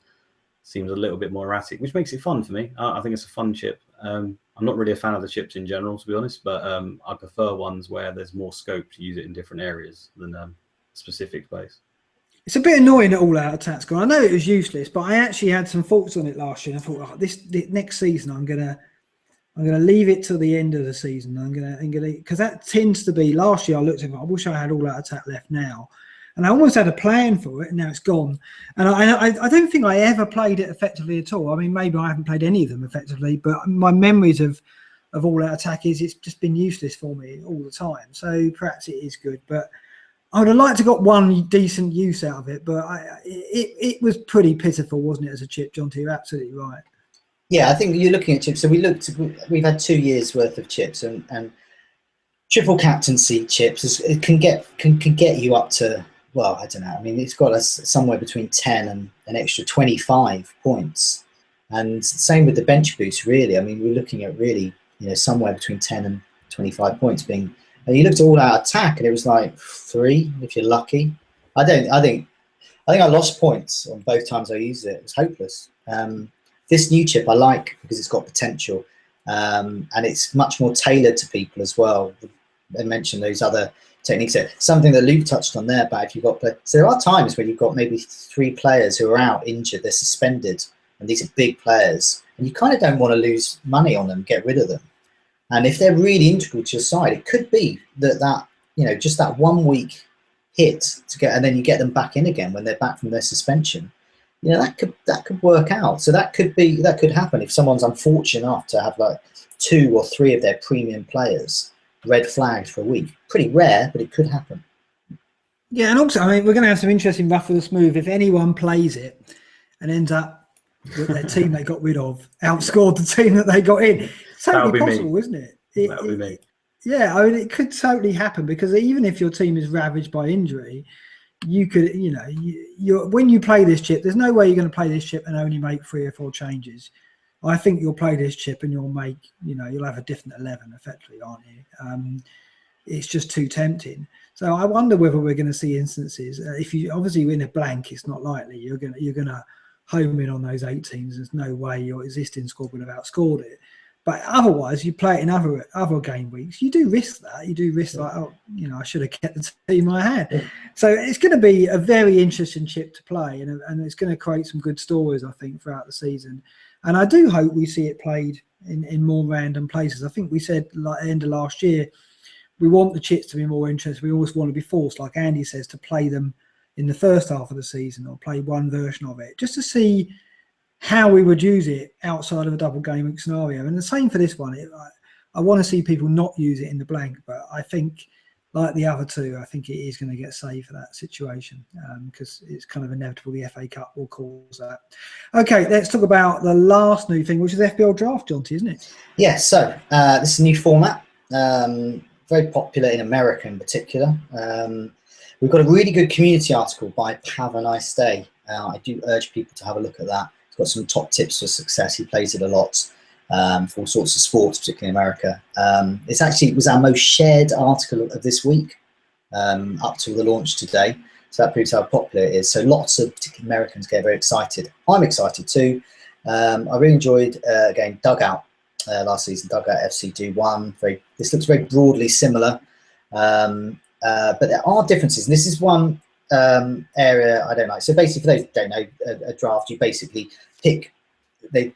Speaker 4: seems a little bit more erratic, which makes it fun for me. I think it's a fun chip. I'm not really a fan of the chips in general, to be honest, but I prefer ones where there's more scope to use it in different areas than specific place.
Speaker 1: It's a bit annoying that all out attacks gone. I know it was useless, but I actually had some thoughts on it last year. And I thought, this next season, I'm gonna leave it till the end of the season. I'm gonna because that tends to be. Last year, I looked at it. I wish I had all out attack left now. And I almost had a plan for it, and now it's gone. And I don't think I ever played it effectively at all. I mean, maybe I haven't played any of them effectively, but my memories of all out attack is it's just been useless for me all the time. So perhaps it is good, but I would have liked to got one decent use out of it. But it was pretty pitiful, wasn't it, as a chip, John? You're absolutely right.
Speaker 2: Yeah, I think you're looking at chips. So we've had 2 years worth of chips, and triple captaincy chips it can get you up to. Well, I don't know. I mean, it's got us somewhere between 10 and an extra 25 points. And same with the bench boost, really. I mean, we're looking at really, somewhere between 10 and 25 points being. And you looked at all out attack, and it was like 3 if you're lucky. I think I lost points on both times I used it. It was hopeless. This new chip I like because it's got potential, and it's much more tailored to people as well. I mentioned those other techniques there. Something that Luke touched on there about if you've got so there are times where you've got maybe 3 players who are out injured, they're suspended, and these are big players, and you kind of don't want to lose money on them, get rid of them. And if they're really integral to your side, it could be that just that 1 week hit to get, and then you get them back in again when they're back from their suspension. That could work out. So that could happen if someone's unfortunate enough to have like 2 or 3 of their premium players red flagged for a week. Pretty rare, but it could happen.
Speaker 1: Yeah, and also, I mean, we're going to have some interesting rough or smooth. If anyone plays it and ends up with their team they got rid of outscored the team that they got in, it's totally possible, isn't it?
Speaker 4: That would be me.
Speaker 1: Yeah, I mean, it could totally happen, because even if your team is ravaged by injury, you could, when you play this chip, there's no way you're going to play this chip and only make 3 or 4 changes. I think you'll play this chip and you'll make, you'll have a different 11 effectively, aren't you? It's just too tempting. So I wonder whether we're going to see instances. If you obviously win a blank, it's not likely. You're going to home in on those 8 teams. There's no way your existing squad would have outscored it. But otherwise, you play it in other game weeks. You do risk that. You do risk like, I should have kept the team I had. Yeah. So it's going to be a very interesting chip to play, and it's going to create some good stories, I think, throughout the season. And I do hope we see it played in more random places. I think we said like at the end of last year, we want the chips to be more interesting. We always want to be forced, like Andy says, to play them in the first half of the season or play one version of it, just to see how we would use it outside of a double game week scenario. And the same for this one. I want to see people not use it in the blank, but I think, like the other 2, I think it is going to get saved for that situation, because it's kind of inevitable the FA Cup will cause that. Okay, let's talk about the last new thing, which is FPL Draft, Jonty, isn't it?
Speaker 2: Yeah, so this is a new format, very popular in America in particular. We've got a really good community article by Have a Nice Day. I do urge people to have a look at that. He's got some top tips for success. He plays it a lot for all sorts of sports, particularly in America. It was our most shared article of this week up to the launch today. So that proves how popular it is. So lots of particularly Americans get very excited. I'm excited too. I really enjoyed game Dugout last season. Dugout FC do 1. This looks very broadly similar, but there are differences. And this is one area I don't like. So basically, for those who don't know, a draft, you basically pick. They're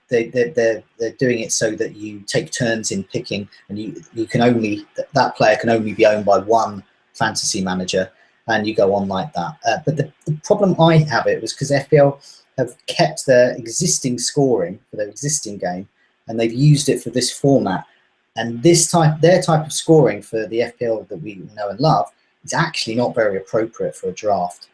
Speaker 2: doing it so that you take turns in picking, and you can only, that player can only be owned by one fantasy manager, and you go on like that. But the problem I have it was because FPL have kept their existing scoring for their existing game, and they've used it for this format. And their type of scoring for the FPL that we know and love is actually not very appropriate for a draft.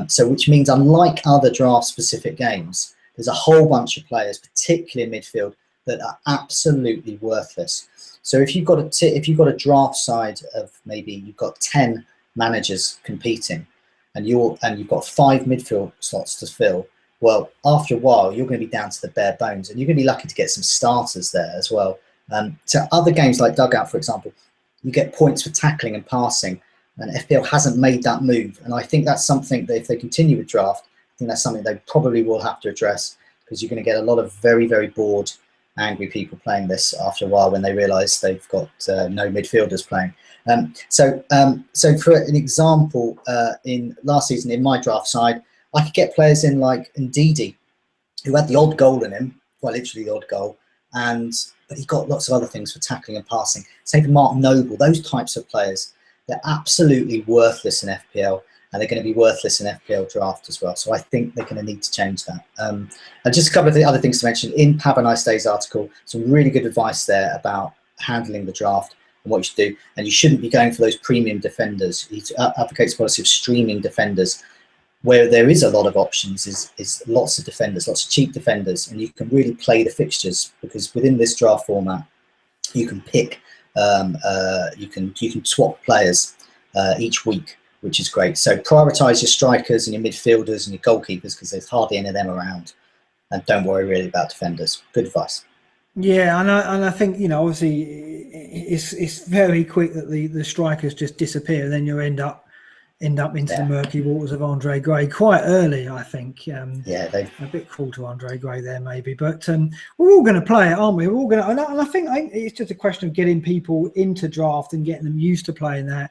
Speaker 2: So which means, unlike other draft-specific games, there's a whole bunch of players, particularly in midfield, that are absolutely worthless. So if you've got a draft side of maybe you've got 10 managers competing, and you've got 5 midfield slots to fill, well, after a while you're going to be down to the bare bones, and you're going to be lucky to get some starters there as well. So other games like Dugout, for example, you get points for tackling and passing, and FPL hasn't made that move. And I think that's something that if they continue with draft, I think that's something they probably will have to address, because you're going to get a lot of very, very bored, angry people playing this after a while when they realise they've got no midfielders playing. So for an example, in last season in my draft side, I could get players in like Ndidi, who had the odd goal in him, well, literally the odd goal, but he got lots of other things for tackling and passing. Same for Mark Noble. Those types of players, they're absolutely worthless in FPL, and they're going to be worthless in FPL draft as well. So I think they're going to need to change that. And just a couple of the other things to mention in Have a Nice Day's article, some really good advice there about handling the draft and what you should do. And you shouldn't be going for those premium defenders. He advocates a policy of streaming defenders. Where there is a lot of options is lots of defenders, lots of cheap defenders, and you can really play the fixtures, because within this draft format, you can pick, you can swap players each week, which is great. So prioritise your strikers and your midfielders and your goalkeepers, because there's hardly any of them around, and don't worry really about defenders. Good advice.
Speaker 1: Yeah, and I think, obviously it's very quick that the strikers just disappear, and then you end up into the murky waters of Andre Gray quite early, I think. A bit cruel to Andre Gray there, maybe. But we're all going to play it, aren't we? We're all going to, and I think it's just a question of getting people into draft and getting them used to playing that.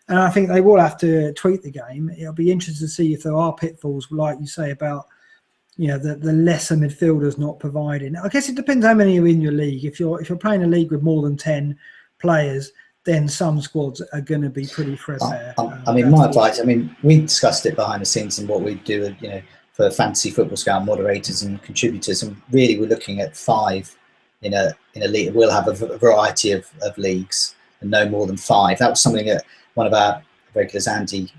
Speaker 1: and I think they will have to tweak the game. It'll be interesting to see if there are pitfalls, like you say, about the lesser midfielders not providing. I guess it depends how many are in your league. If you're playing a league with more than 10 players, then some squads are going to be pretty threadbare.
Speaker 2: I mean, my advice. I mean, we discussed it behind the scenes and what we do, for Fantasy Football Scout moderators and contributors, and really we're looking at 5 in a league. We'll have a variety of leagues and no more than 5. That was something that one of our regulars, Andy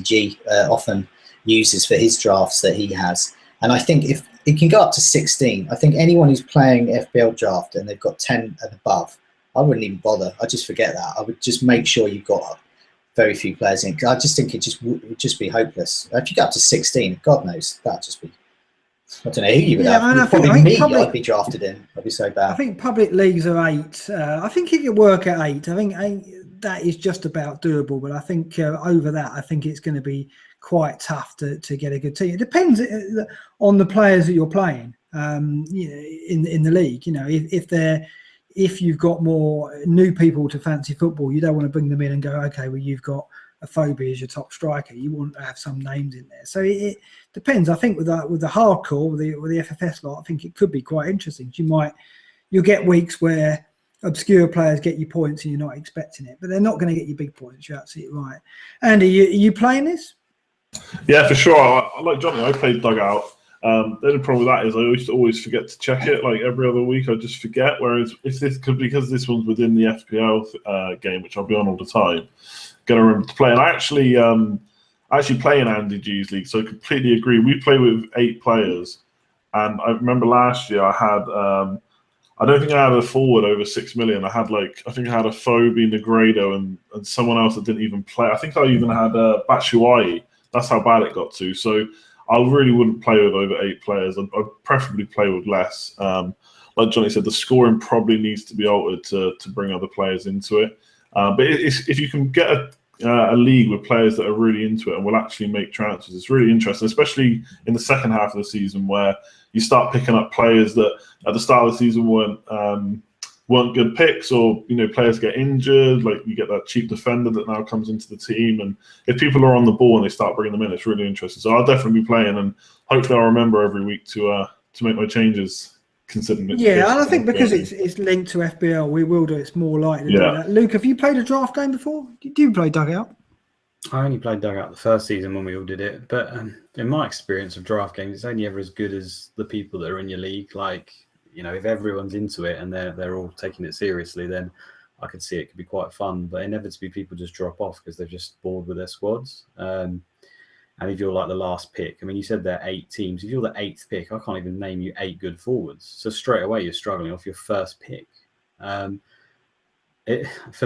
Speaker 2: G, often uses for his drafts that he has. And I think if it can go up to 16, I think anyone who's playing FPL draft and they've got 10 and above, I wouldn't even bother. I'd just forget that. I would just make sure you've got very few players in. I just think it would just be hopeless. If you go up to 16, God knows, that'd just be, I don't know who you would have. I'd be drafted in. I'd be so bad.
Speaker 1: I think public leagues are 8. I think it could work at 8. I think that is just about doable. But I think over that, I think it's going to be quite tough to get a good team. It depends on the players that you're playing in the league. If you've got more new people to fantasy football, you don't want to bring them in and go, okay, well, you've got a Phobie as your top striker. You want to have some names in there. So it depends. I think with the hardcore, with the FFS lot, I think it could be quite interesting. You'll get weeks where obscure players get you points and you're not expecting it, but they're not going to get you big points. You're absolutely right. Andy, are you playing this?
Speaker 3: Yeah, for sure. I like Johnny. I played Dugout. The only problem with that is I used to always forget to check it. Like every other week, I just forget. Whereas if because this one's within the FPL game, which I'll be on all the time, gonna remember to play. And I actually play in Andy G's league, so I completely agree. We play with 8 players, and I remember last year I had I don't think I had a forward over 6 million. I think I had a Phobie, Negredo, and someone else that didn't even play. I think I even had Batshuayi. That's how bad it got to. So I really wouldn't play with over 8 players. I'd preferably play with less. Like Johnny said, the scoring probably needs to be altered to bring other players into it. But if you can get a league with players that are really into it and will actually make transfers, it's really interesting, especially in the second half of the season where you start picking up players that at the start of the season weren't good picks, or players get injured. Like you get that cheap defender that now comes into the team, and if people are on the ball and they start bringing them in, it's really interesting. So I'll definitely be playing, and hopefully I'll remember every week to make my changes. Considering it,
Speaker 1: and I think because it's linked to FBL, we will do. It's more likely to do that. Luke, have you played a draft game before? Do you play Dugout?
Speaker 4: I only played Dugout the first season when we all did it, but in my experience of draft games, it's only ever as good as the people that are in your league. Like, if everyone's into it and they're all taking it seriously, then I could see it could be quite fun. But inevitably, people just drop off because they're just bored with their squads. And if you're like the last pick, I mean, you said there are 8 teams. If you're the 8th pick, I can't even name you 8 good forwards. So straight away, you're struggling off your first pick. For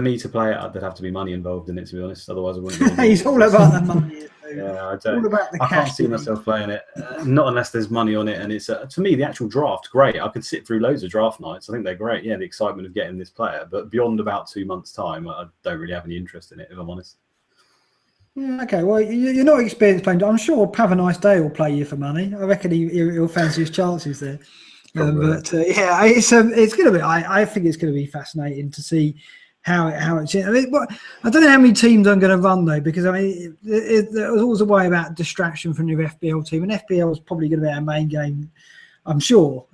Speaker 4: me to play it, there'd have to be money involved in it, to be honest. Otherwise, I wouldn't.
Speaker 1: He's all about the money.
Speaker 4: Yeah, I don't. I can't see myself playing it, not unless there's money on it. And it's to me the actual draft, great. I could sit through loads of draft nights. I think they're great. Yeah, the excitement of getting this player, but beyond about 2 months' time, I don't really have any interest in it, if I'm honest.
Speaker 1: Yeah, okay, well, you're not experienced playing. I'm sure Have a Nice Day will play you for money. I reckon he'll fancy his chances there. It's going to be. I think it's going to be fascinating to see how it's. I don't know how many teams I'm going to run though, because there's always a way about distraction from your FBL team, and FBL is probably going to be our main game, I'm sure.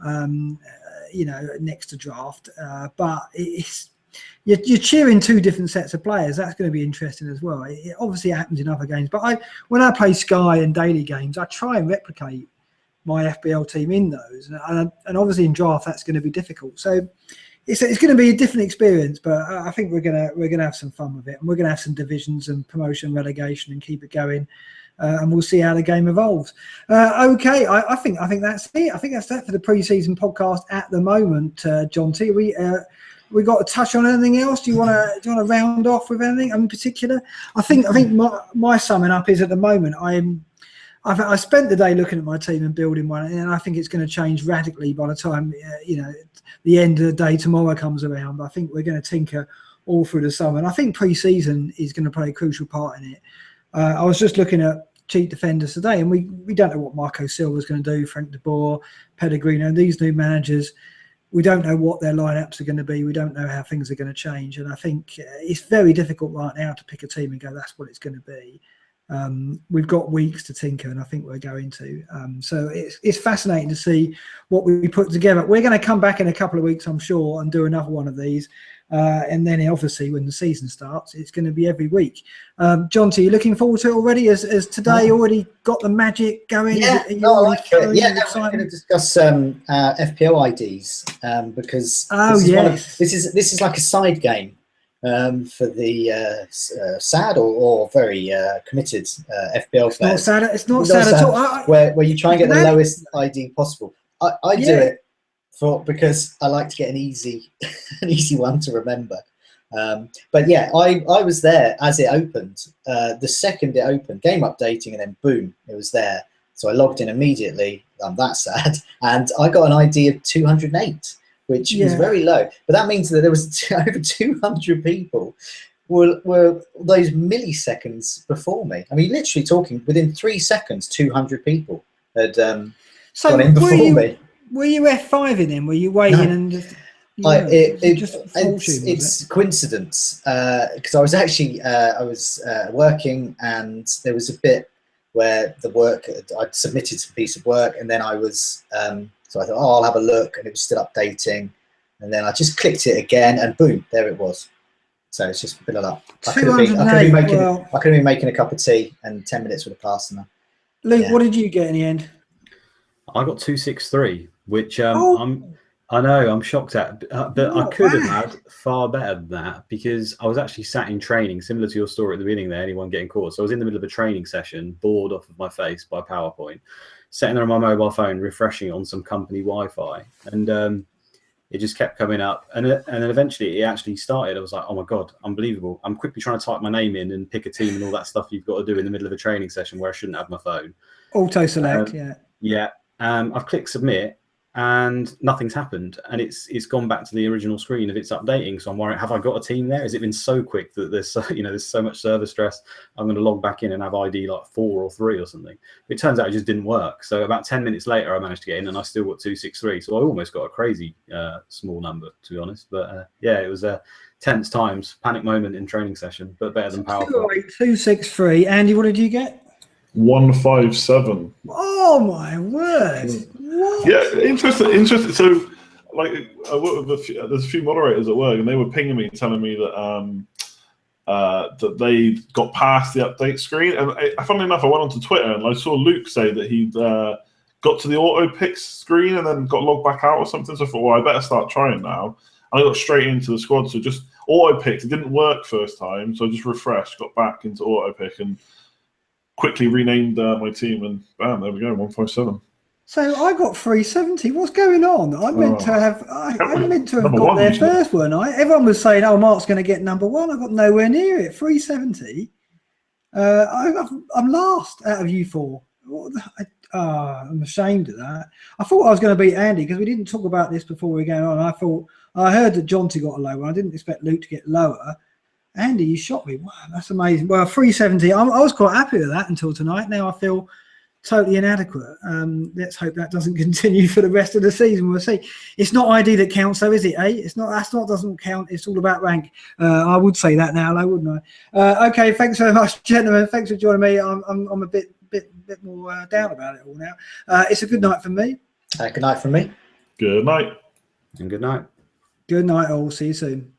Speaker 1: Next to draft, but it's. You're cheering 2 different sets of players. That's going to be interesting as well. It obviously happens in other games, but when I play Sky and daily games, I try and replicate my FBL team in those, and obviously in draft that's going to be difficult. So it's going to be a different experience, but I think we're going to have some fun with it, and we're going to have some divisions and promotion, relegation, and keep it going. And we'll see how the game evolves. Okay, I think that's it. I think that's that for the pre-season podcast at the moment. John T, we got to touch on anything else? Do you want to round off with anything in particular? I think my summing up is at the moment I spent the day looking at my team and building one, and I think it's going to change radically by the time the end of the day tomorrow comes around. But I think we're going to tinker all through the summer, and I think pre-season is going to play a crucial part in it. I was just looking at cheap defenders today, and we don't know what Marco Silva's going to do, Frank de Boer, Pellegrino, these new managers. we don't know what their lineups are going to be. We don't know how things are going to change. And I think it's very difficult right now to pick a team and go, that's what it's going to be. We've got weeks to tinker, and I think we're going to. So it's fascinating to see what we put together. We're going to come back in a couple of weeks, I'm sure, and do another one of these. And then obviously when the season starts, it's going to be every week. John, are you looking forward to it already? Has today already got the magic going?
Speaker 2: Yeah,
Speaker 1: I
Speaker 2: like it. Yeah, no, we're going to discuss FPL IDs because this is like a side game for the sad or very committed FPL players.
Speaker 1: It's not sad at all.
Speaker 2: Where you try and get the lowest ID possible. I do it because I like to get an easy one to remember. But yeah, I was there as it opened. The second it opened, game updating, and then boom, it was there. So I logged in immediately. I'm that sad, and I got an ID of 208, which was very low. But that means that there was over 200 people were those milliseconds before me. I mean, literally talking within 3 seconds, 200 people had gone in before me.
Speaker 1: Were you F5 in? Were you waiting and just?
Speaker 2: It's coincidence because I was actually working, and there was a bit where I'd submitted some piece of work, and then I was so I thought, I'll have a look, and it was still updating, and then I just clicked it again, and boom, there it was. So it's just a bit of luck. I could have been making a cup of tea, and 10 minutes would have passed.
Speaker 1: Luke, what did you get in the end?
Speaker 4: I got 263, which I know I'm shocked at, but I could have had far better than that because I was actually sat in training, similar to your story at the beginning there, anyone getting caught. So I was in the middle of a training session, bored off of my face by PowerPoint, sitting there on my mobile phone, refreshing it on some company Wi-Fi, and it just kept coming up. And then eventually it actually started. I was like, oh my God, unbelievable. I'm quickly trying to type my name in and pick a team and all that stuff you've got to do in the middle of a training session where I shouldn't have my phone.
Speaker 1: Auto-select,
Speaker 4: Yeah. I've clicked submit, and nothing's happened, and it's gone back to the original screen of it's updating. So I'm worried, have I got a team there? Has it been so quick that there's so much server stress? I'm going to log back in and have ID like 4 or 3 or something. It turns out it just didn't work. So about 10 minutes later, I managed to get in, and I still got 263. So I almost got a crazy small number, to be honest. But it was tense times, panic moment in training session, but better than PowerPoint.
Speaker 1: 263. Andy, what did you get?
Speaker 3: 157.
Speaker 1: Oh my word! What?
Speaker 3: Yeah, interesting. So, like, I work with there's a few moderators at work, and they were pinging me, telling me that that they got past the update screen. And funnily enough, I went onto Twitter and I saw Luke say that he'd got to the auto pick screen and then got logged back out or something. So I thought, well, I better start trying now. And I got straight into the squad. So just auto picked. It didn't work first time, so I just refreshed, got back into auto pick, and quickly renamed my team, and bam, there we go, 157.
Speaker 1: So I got 370. What's going on? I meant to have got there first, weren't I? Everyone was saying, "Oh, Mark's going to get number 1." I got nowhere near it. 370. I'm last out of you 4. I'm ashamed of that. I thought I was going to beat Andy because we didn't talk about this before we were going on. I heard that Jonty got a low one. I didn't expect Luke to get lower. Andy, you shot me. Wow, that's amazing. Well, 370. I was quite happy with that until tonight. Now I feel totally inadequate. Let's hope that doesn't continue for the rest of the season. We'll see. It's not ID that counts, though, is it? It's not. Doesn't count. It's all about rank. I would say that now, though, wouldn't I? Okay. Thanks very much, gentlemen. Thanks for joining me. I'm a bit more down about it all now. It's a good night for me.
Speaker 2: Good night from me.
Speaker 3: Good night.
Speaker 4: And good night.
Speaker 1: Good night, all. See you soon.